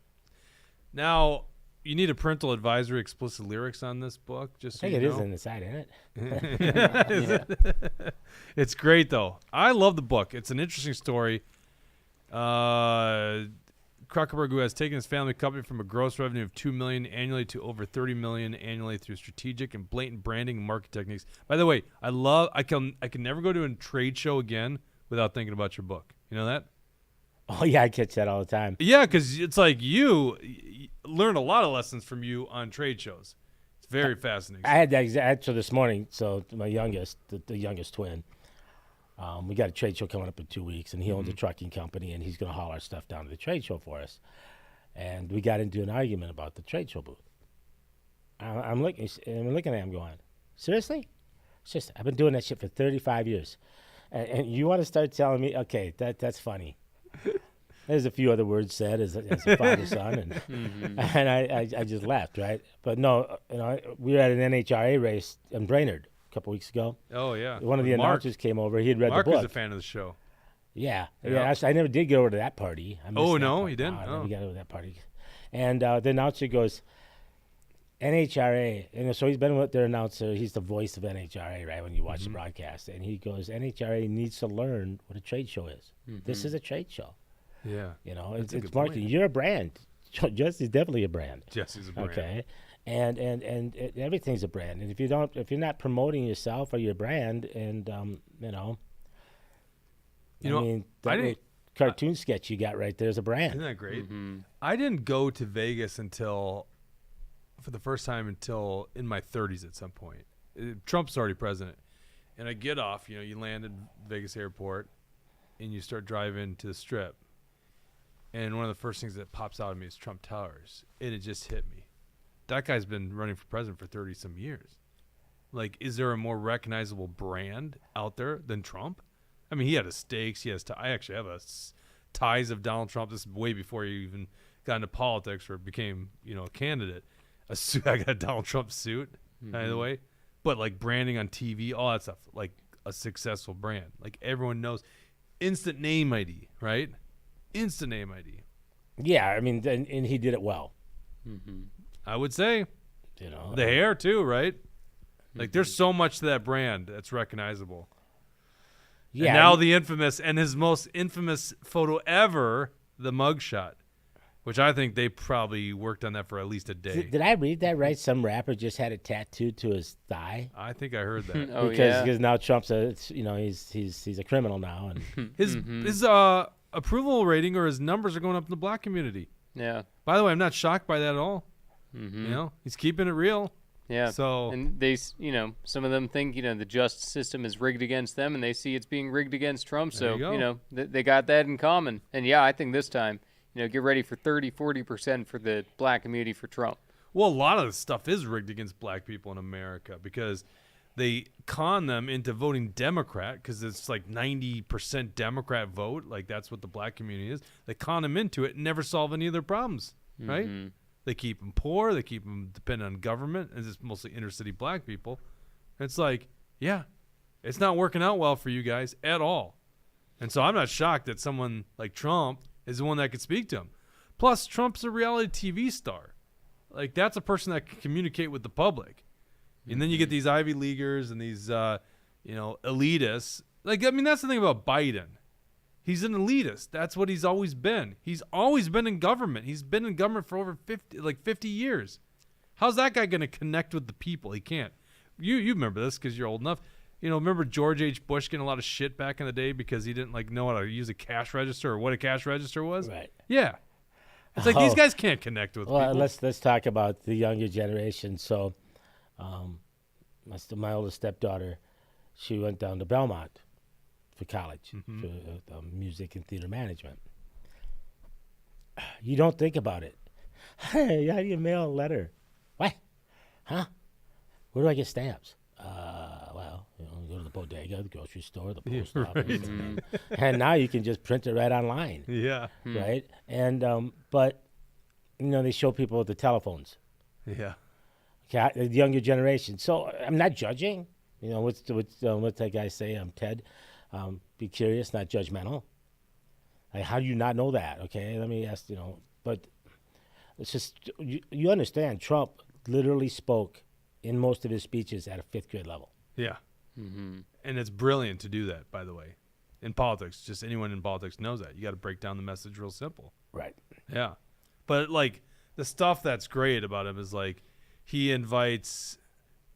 Now, you need a parental advisory, explicit lyrics on this book. Just so I think you it know. is in the side, isn't it? It's great, though. I love the book. It's an interesting story. Kruckeberg, who has taken his family company from a gross revenue of $2 million annually to over $30 million annually through strategic and blatant branding and market techniques. By the way, I can never go to a trade show again without thinking about your book. You know that? Oh, yeah, I catch that all the time. Yeah, because it's like you learn a lot of lessons from you on trade shows. It's very fascinating. I had that actually this morning. So my youngest, the youngest twin, we got a trade show coming up in 2 weeks, and he owns a trucking company, and he's going to haul our stuff down to the trade show for us. And we got into an argument about the trade show booth. I'm looking at him going, seriously? It's just, I've been doing that shit for 35 years. And you want to start telling me, okay, that's funny. There's a few other words said as a father-son, and I just laughed, right? But no, we were at an NHRA race in Brainerd a couple weeks ago. Oh, yeah. One of the announcers came over. He had read Mark the book. was a fan of the show. Yeah. Actually, I never did get over to that party. I missed that no, part. you didn't? I Oh. never got over to that party. And the announcer goes, NHRA, and so he's been with their announcer. He's the voice of NHRA, right, when you watch the broadcast. And he goes, NHRA needs to learn what a trade show is. This is a trade show. Yeah. It's a good marketing. point. You're a brand. Jesse's definitely a brand. Jesse's a brand. Okay. And everything's a brand. And if you're not promoting yourself or your brand, and that cartoon sketch you got right there is a brand. Isn't that great? I didn't go to Vegas for the first time until in my 30s at some point. Trump's already president. And I get off, you land at Vegas airport and you start driving to the Strip. And one of the first things that pops out of me is Trump Towers. And it just hit me. That guy's been running for president for 30-some years. Like, is there a more recognizable brand out there than Trump? I mean, he had his stakes. I actually have ties of Donald Trump. This is way before he even got into politics or became, a candidate. A suit. I got a Donald Trump suit, by the way. But, like, branding on TV, all that stuff, like a successful brand. Like, everyone knows. Instant name ID, right? Instant name ID. Yeah, I mean, and he did it well. I would say. The hair, too, right? Like, there's so much to that brand that's recognizable. Yeah. And now his most infamous photo ever, the mugshot, which I think they probably worked on that for at least a day. Did I read that right? Some rapper just had it tattooed to his thigh. I think I heard that. Because now Trump's he's a criminal now, and his approval rating or his numbers are going up in the black community. Yeah. By the way, I'm not shocked by that at all. He's keeping it real. Yeah. So, and they, some of them think, the justice system is rigged against them, and they see it's being rigged against Trump. So, they got that in common. And yeah, I think this time, get ready for 30-40% for the black community for Trump. Well, a lot of the stuff is rigged against black people in America because they con them into voting Democrat because it's like 90% Democrat vote. Like, that's what the black community is. They con them into it and never solve any of their problems, right? They keep them poor. They keep them dependent on government. And it's mostly inner city black people. It's like, yeah, it's not working out well for you guys at all. And so I'm not shocked that someone like Trump is the one that could speak to him. Plus, Trump's a reality TV star. Like, that's a person that can communicate with the public. And then you get these Ivy Leaguers and these, elitists. Like, I mean, that's the thing about Biden. He's an elitist. That's what he's always been. He's always been in government. He's been in government for over 50 years. How's that guy going to connect with the people? He can't. You remember this because you're old enough. remember George H. Bush getting a lot of shit back in the day because he didn't know how to use a cash register or what a cash register was? Right. Yeah. It's like these guys can't connect with Well, people. let's talk about the younger generation. So, my oldest stepdaughter, she went down to Belmont for college for music and theater management. You don't think about it. Hey, how do you mail a letter? What? Huh? Where do I get stamps? Well, go to the bodega, the grocery store, the post office, and now you can just print it right online. Yeah. Right? And but they show people with the telephones. Yeah. Okay, the younger generation. So I'm not judging. What's that guy say? Ted. Be curious, not judgmental. Like, how do you not know that? Okay, let me ask. But it's just you understand. Trump literally spoke in most of his speeches at a 5th grade level. Yeah. And it's brilliant to do that, by the way. In politics, just anyone in politics knows that. You got to break down the message real simple. Right. Yeah. But, the stuff that's great about him is, he invites,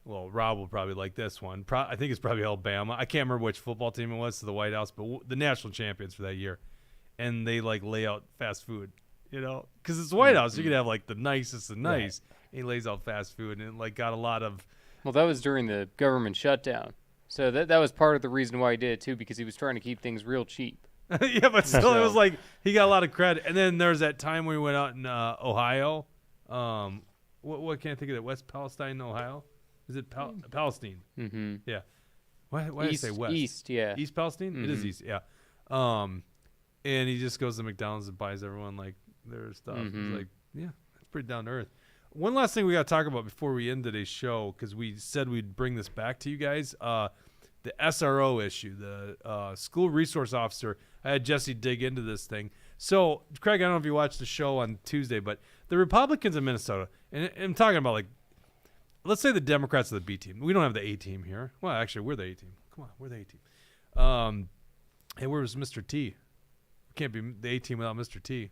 well, Rob will probably like this one. I think it's probably Alabama. I can't remember which football team it was to the White House, but the national champions for that year. And they, lay out fast food, because it's the White House. You could have, the nicest of nice. Right. He lays out fast food and, got a lot of. Well, that was during the government shutdown. So that was part of the reason why he did it, too, because he was trying to keep things real cheap. Yeah, but still, it was he got a lot of credit. And then there's that time when we went out in Ohio. What can't I think of that? West Palestine, Ohio? Is it Palestine? Mm-hmm. Yeah. Why did I say West? East, yeah. East Palestine? Mm-hmm. It is East, yeah. And he just goes to McDonald's and buys everyone, their stuff. Mm-hmm. It's yeah, that's pretty down to earth. One last thing we got to talk about before we end today's show, because we said we'd bring this back to you guys. The SRO issue, the school resource officer. I had Jesse dig into this thing. So, Craig, I don't know if you watched the show on Tuesday, but the Republicans in Minnesota, and I'm talking about let's say the Democrats are the B team. We don't have the A team here. Well, actually, we're the A team. Come on, we're the A team. Hey, where was Mr. T? We can't be the A team without Mr. T.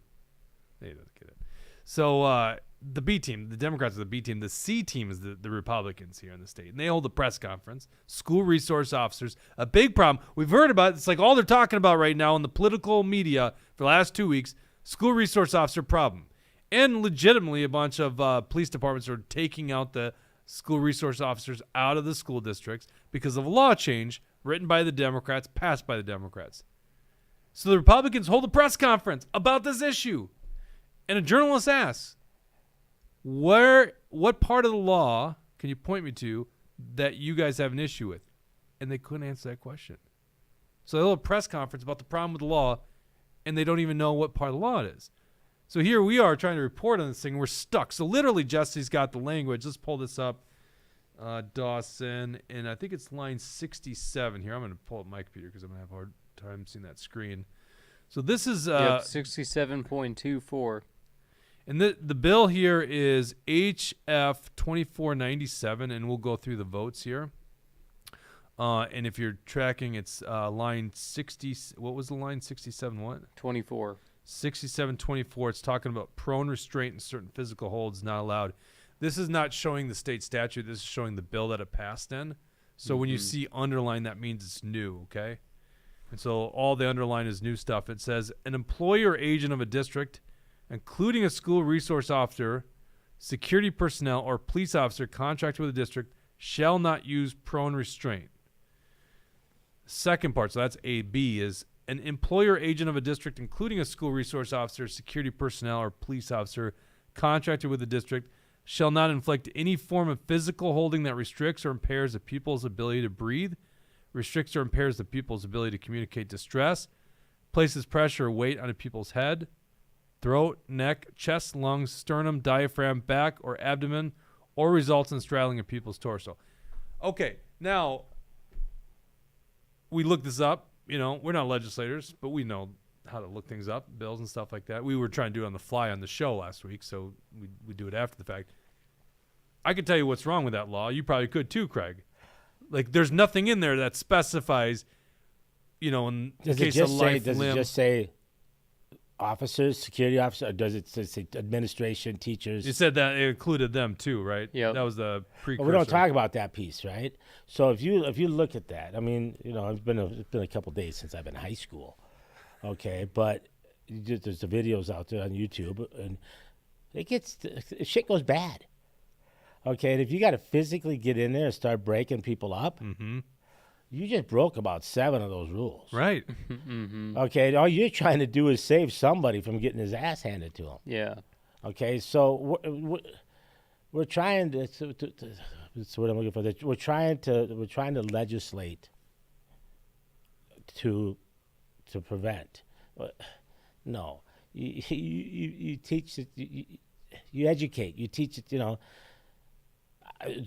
They don't get it. So, the B team, the Democrats are the B team. The C team is the Republicans here in the state. And they hold a press conference. School resource officers, a big problem. We've heard about it. It's all they're talking about right now in the political media for the last 2 weeks. School resource officer problem. And legitimately, a bunch of police departments are taking out the school resource officers out of the school districts because of a law change written by the Democrats, passed by the Democrats. So the Republicans hold a press conference about this issue. And a journalist asks, what part of the law can you point me to that you guys have an issue with? And they couldn't answer that question. So they hold a press conference about the problem with the law, and they don't even know what part of the law it is. So here we are trying to report on this thing, and we're stuck. So literally, Jesse's got the language. Let's pull this up, Dawson, and I think it's line 67 here. I'm going to pull up my computer because I'm going to have a hard time seeing that screen. So this is 67.24. And the bill here is HF 2497, and we'll go through the votes here. And if you're tracking, it's line 60. What was the line? 67 what? 24. 6724. It's talking about prone restraint and certain physical holds not allowed. This is not showing the state statute. This is showing the bill that it passed in. So when you see underline, that means it's new, okay? And so all the underline is new stuff. It says an employee or agent of a district, including a school resource officer, security personnel, or police officer contracted with a district, shall not use prone restraint. Second part, so that's A. B, is an employer or agent of a district, including a school resource officer, security personnel, or police officer contracted with the district, shall not inflict any form of physical holding that restricts or impairs a pupil's ability to breathe, restricts or impairs the pupil's ability to communicate distress, places pressure or weight on a pupil's head, throat, neck, chest, lungs, sternum, diaphragm, back, or abdomen, or results in straddling a pupil's torso. Okay, now, we looked this up. You know, we're not legislators, but we know how to look things up, bills and stuff like that. We were trying to do it on the fly on the show last week, so we do it after the fact. I could tell you what's wrong with that law. You probably could too, Craig. There's nothing in there that specifies, in case of life, limb. Does it just say officers, security officers, or does it say administration, teachers? You said that it included them too, right? Yeah. That was the precursor. But we don't talk about that piece, right? So if you look at that, I mean, it's been a couple days since I've been in high school, okay, but there's the videos out there on YouTube, and shit goes bad, okay. And if you got to physically get in there and start breaking people up, you just broke about 7 of those rules, Right. okay. All you're trying to do is save somebody from getting his ass handed to him. Yeah. Okay, so we're trying to. That's what I'm looking for. We're trying to legislate to prevent. No, you teach it. You educate. You teach it.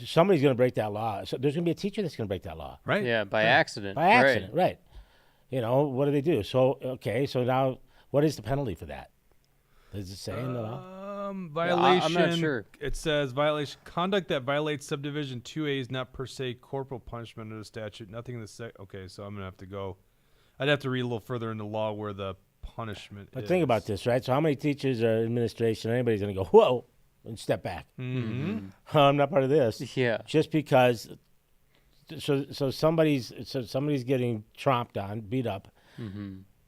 Somebody's going to break that law. So there's going to be a teacher that's going to break that law. Right. Yeah, by accident. By accident, right? What do they do? So so now what is the penalty for that? Does it say in the law? Violation. I'm not sure. It says violation conduct that violates subdivision 2A is not per se corporal punishment under the statute. Nothing in the okay, so I'm gonna have to go. I'd have to read a little further in the law where the punishment. But is. think about this, right? So how many teachers or administration, anybody's going to go, whoa, and step back? I'm not part of this. Yeah. Just because. So somebody's getting tromped on, beat up,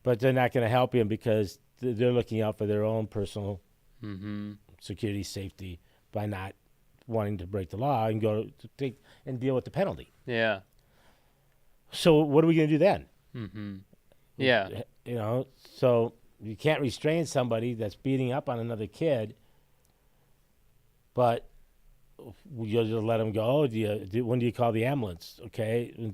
but they're not going to help him because they're looking out for their own personal security, safety by not wanting to break the law and go to take and deal with the penalty. Yeah. So what are we going to do then? Yeah. So you can't restrain somebody that's beating up on another kid, but you'll just let them go. When do you call the ambulance? Okay.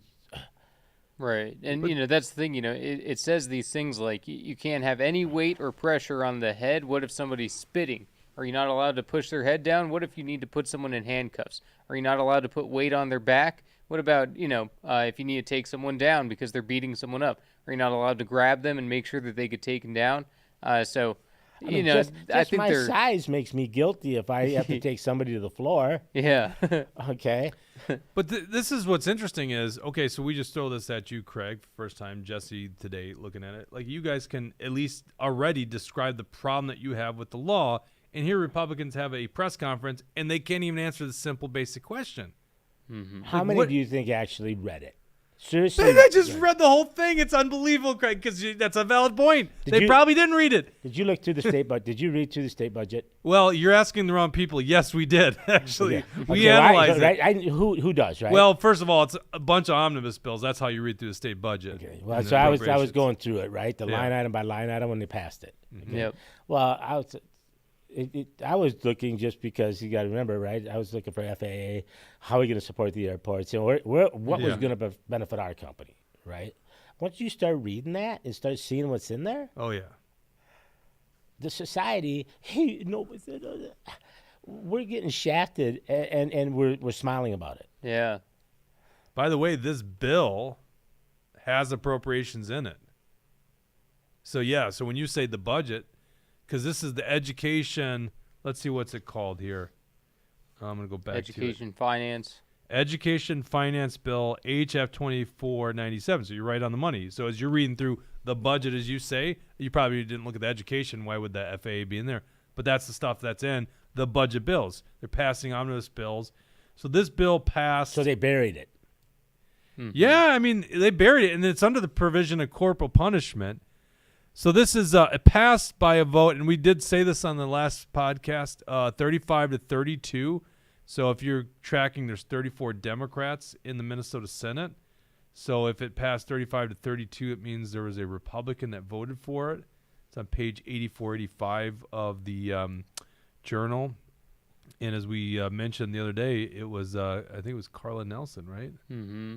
Right. And, that's the thing, it says these things like you can't have any weight or pressure on the head. What if somebody's spitting? Are you not allowed to push their head down? What if you need to put someone in handcuffs? Are you not allowed to put weight on their back? What about, if you need to take someone down because they're beating someone up? Are you not allowed to grab them and make sure that they get taken down? Just I think my they're size makes me guilty if I have to take somebody to the floor. Yeah. Okay. But this is what's interesting is, okay, so we just throw this at you, Craig, first time, Jesse today looking at it. Like, you guys can at least already describe the problem that you have with the law, and here Republicans have a press conference, and they can't even answer the simple, basic question. How Like, many what- do you think actually read it? Seriously? Man, I just read the whole thing. It's unbelievable, Craig, because that's a valid point. They you- probably didn't read it. Did you look through the state budget? Did you read through the state budget? Well, you're asking the wrong people. Yes, we did, actually. Okay. We Okay, analyzed right? it. Who does, right? Well, first of all, it's a bunch of omnibus bills. That's how you read through the state budget. okay. Well, and so I was appropriations. going through it, right? The Yeah. line item by line item when they passed it. Okay. Yep. Well, I was looking just because you got to remember, right? I was looking for FAA. How are we going to support the airports? What was Yeah. going to benefit our company, right? Once you start reading that and start seeing what's in there, Oh, yeah. the society, we're getting shafted, and we're smiling about it. Yeah. By the way, this bill has appropriations in it. So, yeah, so when you say the budget, because this is the education, let's see what's it called here. I'm going to go back to Education, finance. it. Education Finance Bill, HF 2497. So you're right on the money. So as you're reading through the budget, as you say, you probably didn't look at the education. Why would the FAA be in there? But that's the stuff that's in the budget bills. They're passing omnibus bills. So this bill passed. So they buried it. Yeah, I mean, they buried it, and it's under the provision of corporal punishment. So this is passed by a vote, and we did say this on the last podcast, 35 to 32. So if you're tracking, there's 34 Democrats in the Minnesota Senate. So if it passed 35 to 32, it means there was a Republican that voted for it. It's on page 84, 85 of the Journal. And as we mentioned the other day, it was, I think it was Carla Nelson, right? Mm-hmm.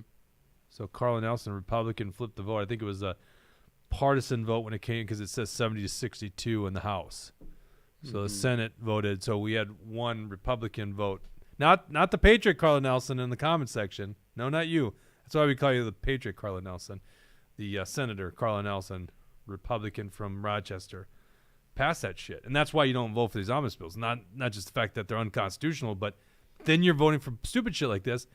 So Carla Nelson, Republican, flipped the vote. I think it was a partisan vote when it came because it says 70 to 62 in the House. So the Senate voted. So we had one Republican vote. Not the Patriot Carla Nelson in the comment section. No, not you. That's why we call you the Patriot Carla Nelson. The Senator Carla Nelson, Republican from Rochester, passed that shit. And that's why you don't vote for these omnibus bills. Not just the fact that they're unconstitutional, but then you're voting for stupid shit like this.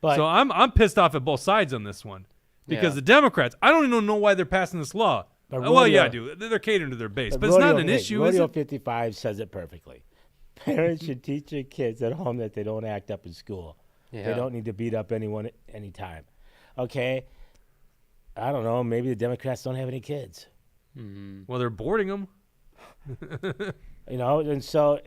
So I'm pissed off at both sides on this one because Yeah. the Democrats, I don't even know why they're passing this law. But Well, yeah, I rodeo- do. They're catering to their base, but it's not an issue, is Rodeo it? 55 says it perfectly. Parents should teach their kids at home that they don't act up in school. They Yeah. don't need to beat up anyone anytime. Okay? I don't know. Maybe the Democrats don't have any kids. Well, they're boarding them. You know, and so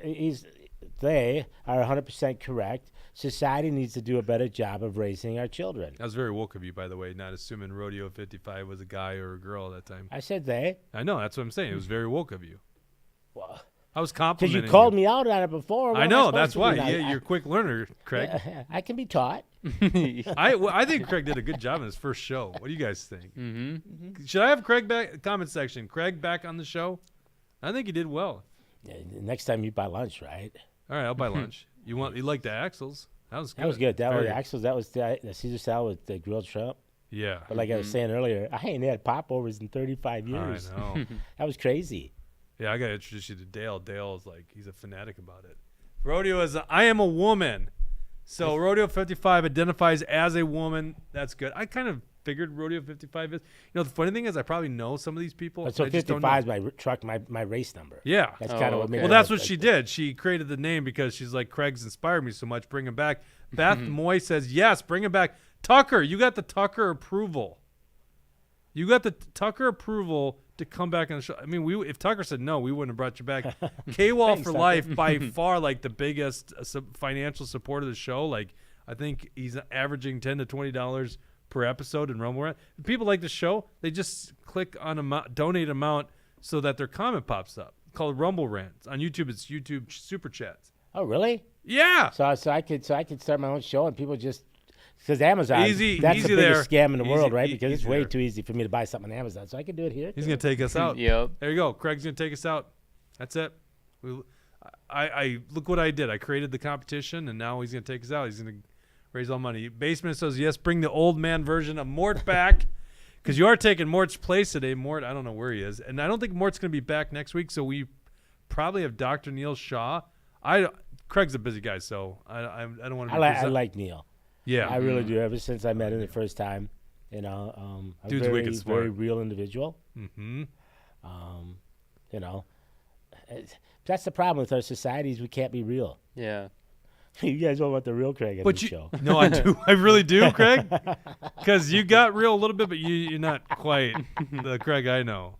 they are 100% correct. Society needs to do a better job of raising our children. That was very woke of you, by the way, not assuming Rodeo 55 was a guy or a girl at that time. I said they. I know, that's what I'm saying. It was very woke of you. Well, I was because complimenting you called me out on it before. What I am know, supposed that's to do why. now? Yeah, you're a quick learner, Craig. I can be taught. I think Craig did a good job in his first show. What do you guys think? Should I have Craig back? Comment section. Craig back on the show? I think he did well. Yeah, next time you buy lunch, right? All right, I'll buy lunch. You like the Axles? That was good. That was good. That was Very- Axel's. That was the Caesar salad with the grilled shrimp. Yeah. But like I was saying earlier, I ain't had popovers in 35 years. I know. That was crazy. Yeah, I got to introduce you to Dale. Dale is like, he's a fanatic about it. Rodeo is, I am a woman. So Rodeo 55 identifies as a woman. That's good. I kind of figured Rodeo 55 is. You know, the funny thing is I probably know some of these people. But so I just don't know. 55 is my truck, my race number. Yeah. That's kind of what made Well, it that's up. what she did. She created the name because she's like, Craig's inspired me so much. Bring him back. Beth Moy says, yes, bring him back. Tucker, you got the Tucker approval. You got the Tucker approval to come back on the show. I mean, if Tucker said no, we wouldn't have brought you back. K-Wall Thanks, for Tucker. life, by far, like the biggest financial support of the show. Like, I think he's averaging $10 to $20 per episode in Rumble Rant. People like the show. They just click on donate amount so that their comment pops up. Called Rumble Rants on YouTube. It's YouTube Super Chats. Oh, really? Yeah. So I could start my own show and people just because Amazon Easy- that's easy the biggest there. scam in the Easy- world, right? Because it's easy way there. too easy for me to buy something on Amazon, so I can do it here. He's too. gonna take us out. Yep. There you go. Craig's gonna take us out. That's it. I look what I did. I created the competition, and now he's gonna take us out. He's gonna raise all money. Basement says yes. Bring the old man version of Mort back, because you are taking Mort's place today. Mort, I don't know where he is, and I don't think Mort's gonna be back next week. So we probably have Dr. Neil Shaw. Craig's a busy guy, so I don't want to. I like Neil. Yeah, I really do. Ever since I met him the first time, you know, a Dude's very, wicked smart. very real individual. Mm-hmm. You know, that's the problem with our societies. We can't be real. Yeah. You guys don't want the real Craig on But the you, show. no, I do. I really do, Craig. Because you got real a little bit, but you're not quite the Craig I know.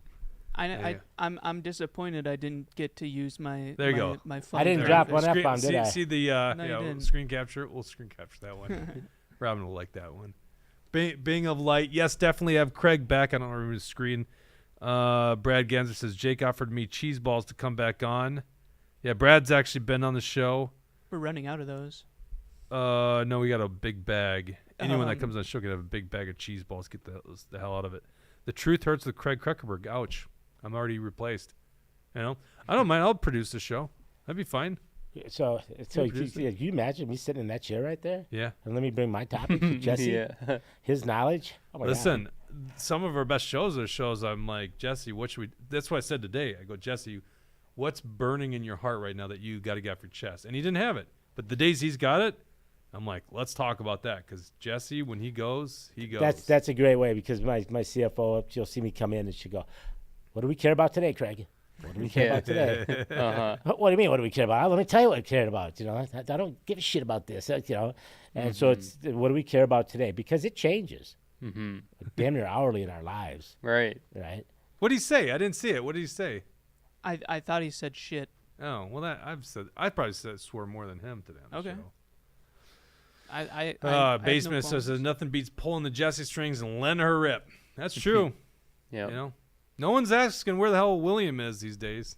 I'm disappointed I didn't get to use my There you go. my phone. I didn't There. drop one Screen- F-bomb, did I? See the No, you we'll didn't. screen capture. We'll screen capture that one. Robin will like that one. Bing of Light. Yes, definitely have Craig back. I don't remember his screen. Brad Ganser says Jake offered me cheese balls to come back on. Yeah, Brad's actually been on the show. We're running out of those. No, we got a big bag. Anyone that Um, comes on the show can have a big bag of cheese balls. Get the hell out of it. The truth hurts with Craig Kruckeberg. Ouch. I'm already replaced. You know, I don't mind. I'll produce the show. That'd be fine. So produce you imagine me sitting in that chair right there? Yeah. And let me bring my topic to Jesse. Yeah. His knowledge. Oh my God. Listen, some of our best shows are shows I'm like, Jesse, what should we? That's what I said today. I go, Jesse, what's burning in your heart right now that you got to get off your chest? And he didn't have it. But the days he's got it, I'm like, let's talk about that. Because Jesse, when he goes, he goes. That's a great way because my CFO, she'll see me come in and she'll go, "What do we care about today, Craig? What do we care about today?" Uh-huh. What do you mean? What do we care about? Let me tell you what I cared about. You know, I don't give a shit about this. You know, and so it's what do we care about today? Because it changes, damn near hourly in our lives, Right. right? What did he say? I didn't see it. What did he say? I thought he said shit. Oh, well, I probably swore more than him today on the Okay. show. I have no Basement says qualms. there's nothing beats pulling the Jesse strings and letting her rip. That's true. Yeah. You know, no one's asking where the hell William is these days.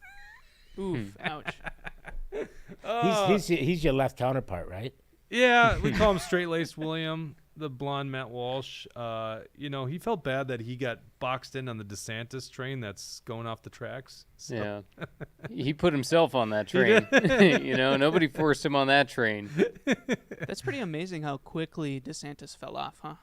Oof, ouch. He's your left counterpart, right? Yeah, we call him straight-laced William, the blonde Matt Walsh. You know, he felt bad that he got boxed in on the DeSantis train that's going off the tracks. So. Yeah. He put himself on that train. You know, nobody forced him on that train. That's pretty amazing how quickly DeSantis fell off, huh?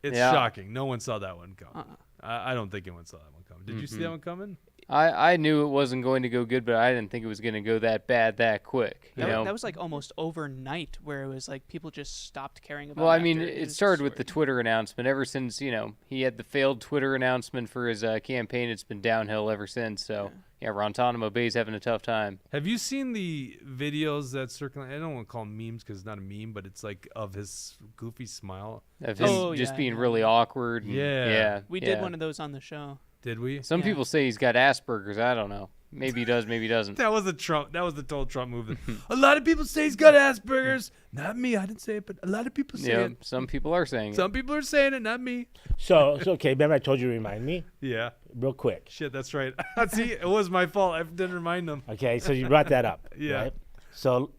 It's Yeah. shocking. No one saw that one coming. I don't think anyone saw that one coming. Did you see that one coming? I knew it wasn't going to go good, but I didn't think it was going to go that bad that quick. You know? That was like almost overnight, where it was like people just stopped caring about. Well, I mean, after it his started with the story. Twitter announcement. Ever since, he had the failed Twitter announcement for his campaign, it's been downhill ever since. So, yeah, Guantanamo Bay's having a tough time. Have you seen the videos that circulate? I don't want to call them memes because it's not a meme, but it's like of his goofy smile. Of him just being really awkward. And, Yeah. We did one of those on the show. Did we? Some people say he's got Asperger's. I don't know. Maybe he does, maybe he doesn't. That was the total Trump movement. A lot of people say he's got Asperger's. Not me. I didn't say it, but a lot of people say it. Some people are saying Some people are saying it, not me. So okay. Remember I told you to remind me? Yeah. Real quick. Shit, that's right. See, it was my fault. I didn't remind them. Okay, so you brought that up. Yeah. Right? So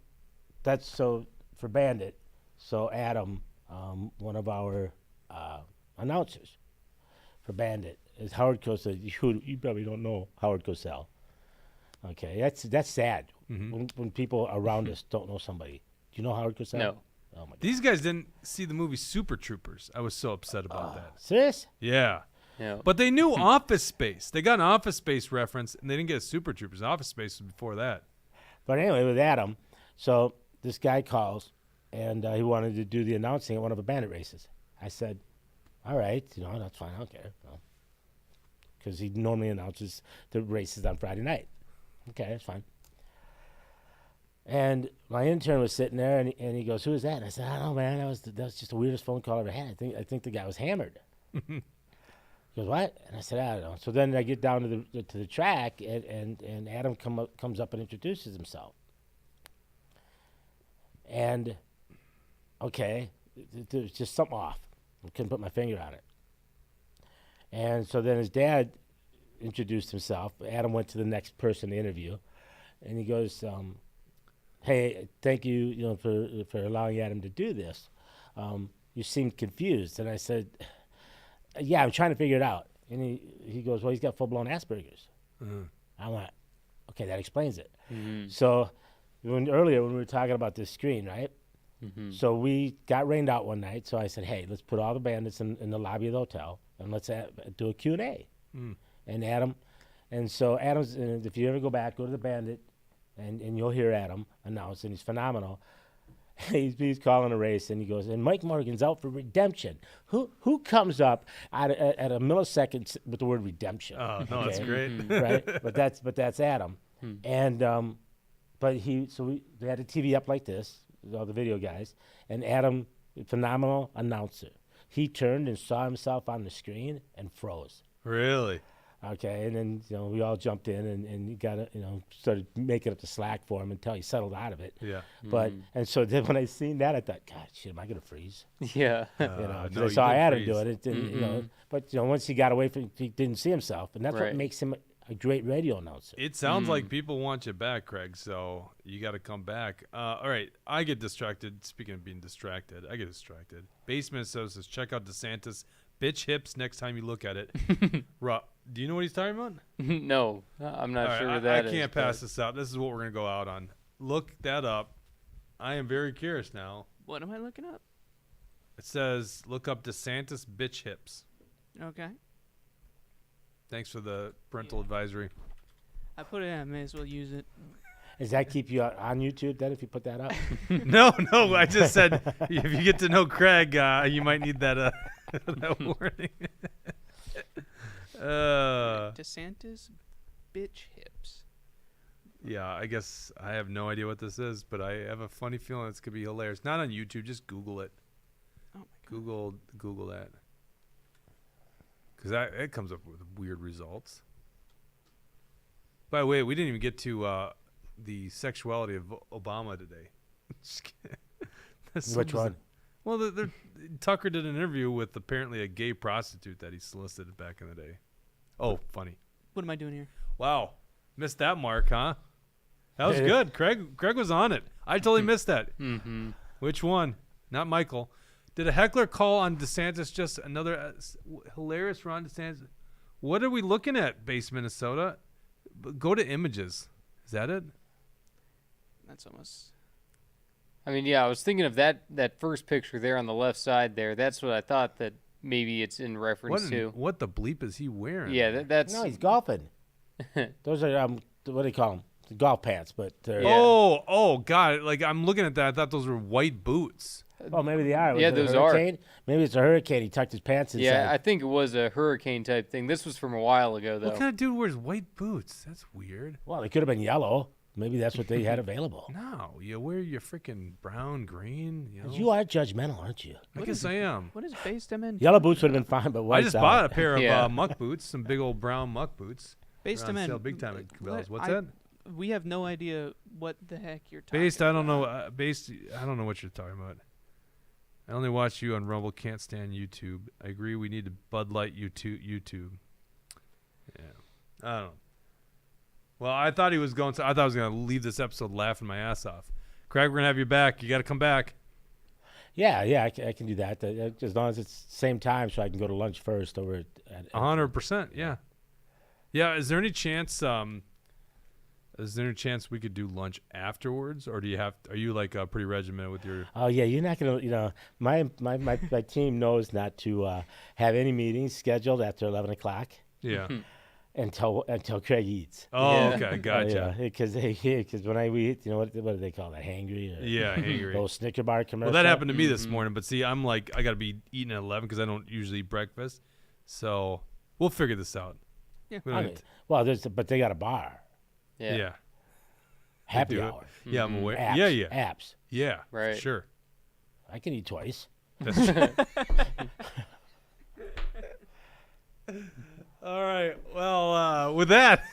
for Bandit. So Adam, one of our announcers for Bandit, is Howard Cosell. You probably don't know Howard Cosell. Okay, that's sad when people around us don't know somebody. Do you know Howard Cosell? No. Oh my God. These guys didn't see the movie Super Troopers. I was so upset about that. Serious? Yeah. Yeah. But they knew Office Space. They got an Office Space reference, and they didn't get a Super Troopers. Office Space was before that. But anyway, with Adam, so this guy calls, and he wanted to do the announcing at one of the Bandit races. I said, all right, that's fine. I don't care. Because he normally announces the races on Friday night. Okay, that's fine. And my intern was sitting there, and he goes, "Who is that?" And I said, "I don't know, man. That was just the weirdest phone call I ever had. I think the guy was hammered." He goes, "What?" And I said, "I don't know." So then I get down to the track, and Adam comes up and introduces himself. And okay, there's just something off. I couldn't put my finger on it. And so then his dad introduced himself. Adam went to the next person to interview, and he goes, "Hey, thank you, for allowing Adam to do this. You seemed confused." And I said, "Yeah, I'm trying to figure it out." And he goes, "Well, he's got full-blown Asperger's." I went, "Okay, that explains it." So earlier when we were talking about this screen, right? So we got rained out one night. So I said, "Hey, let's put all the bandits in the lobby of the hotel, and let's do a Q&A." And Adam's, and if you ever go back, go to the Bandit, and you'll hear Adam announce, and he's phenomenal. He's calling a race, and he goes, "And Mike Morgan's out for redemption." Who comes up at a millisecond with the word redemption? Oh no, that's great. Right? But that's Adam. And they had the TV up like this, all the video guys, and Adam, phenomenal announcer. He turned and saw himself on the screen and froze. Really? Okay, and then we all jumped in and he got started making up the slack for him until he settled out of it. Yeah. But and so then when I seen that, I thought, God, shit, am I gonna freeze? Yeah. 'Cause no, I saw you did Adam freeze. do it. It didn't, But once he got away from, he didn't see himself, and that's what Right. makes him a great radio announcer. It sounds like people want you back, Craig, so you got to come back. All right, I get distracted. Speaking of being distracted, I get distracted. Base Minnesota says, check out DeSantis. Bitch hips next time you look at it. Rob, do you know what he's talking about? No, I'm not All right, sure I what that is. can't pass this up. This is what we're going to go out on. Look that up. I am very curious now. What am I looking up? It says, look up DeSantis bitch hips. Okay. Thanks for the parental advisory. I put it in. I may as well use it. Does that keep you on YouTube then if you put that up? No, I just said if you get to know Craig, you might need that, that warning. DeSantis bitch hips. Yeah, I guess I have no idea what this is, but I have a funny feeling it's going to be hilarious. Not on YouTube, just Google it. Oh my God. Google that. Because it comes up with weird results. By the way, we didn't even get to the sexuality of Obama today. Just kidding. That's Which so one? Well, Tucker did an interview with apparently a gay prostitute that he solicited back in the day. Oh, funny. What am I doing here? Wow. Missed that mark, huh? That was good. Craig was on it. I totally missed that. Mm-hmm. Which one? Not Michael. Did a heckler call on DeSantis just another hilarious Ron DeSantis? What are we looking at, Base Minnesota? Go to images. Is that it? That's almost. I mean, yeah, I was thinking of that first picture there on the left side there. That's what I thought that maybe it's in reference to. What the bleep is he wearing? Yeah, that's. No, he's golfing. Those are what do they call them? Golf pants, but they're Yeah. Oh, God. Like, I'm looking at that. I thought those were white boots. oh, maybe they are. Was Yeah, it a those are. hurricane? Maybe it's a hurricane. He tucked his pants inside. Yeah, I think it was a hurricane type thing. This was from a while ago, though. What kind of dude wears white boots? That's weird. Well, they could have been yellow. Maybe that's what they had available. No, you wear your freaking brown, green. You know? You are judgmental, aren't you? I guess I am. What is based him in? Yellow boots would have been fine, but white. I just bought a pair of Yeah. muck boots, some big old brown muck boots. Based They're him on in. sale big time at Cabela's. What's I- that? We have no idea what the heck you're talking Based, I don't know. about. Based, I don't know what you're talking about. I only watch you on Rumble. Can't stand YouTube. I agree. We need to Bud Light YouTube. Yeah, I don't know. Well, I thought he was going to. I thought I was going to leave this episode laughing my ass off. Craig, we're gonna have you back. You got to come back. Yeah, I can do that. As long as it's same time, so I can go to lunch first over at 100%. Yeah. Yeah. Is there any chance? Is there any chance we could do lunch afterwards, or do you have? Are you like pretty regimented with your? Oh yeah, you're not gonna. My team knows not to have any meetings scheduled after 11 o'clock Yeah. until Craig eats. Oh, Yeah. okay, gotcha. Because when we eat, what do they call that? Hangry? Or Yeah, hangry. Those Snicker bar Well, commercial. that happened to me this morning, but see, I'm like, I got to be eating at 11 because I don't usually eat breakfast. So we'll figure this out. Yeah. We don't I have mean, to- well, but they got a bar. Yeah. Happy do it. hour. Yeah, I'm aware. Apps, Yeah. Apps. Yeah. Right. Sure. I can eat twice. That's All right. Well, with that,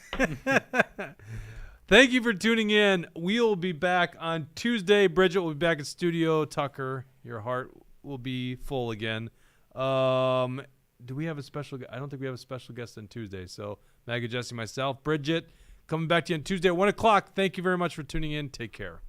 thank you for tuning in. We'll be back on Tuesday. Bridget will be back in studio. Tucker, your heart will be full again. Do we have a special? I don't think we have a special guest on Tuesday. So Maggie, Jesse, myself, Bridget, coming back to you on Tuesday at 1 o'clock. Thank you very much for tuning in. Take care.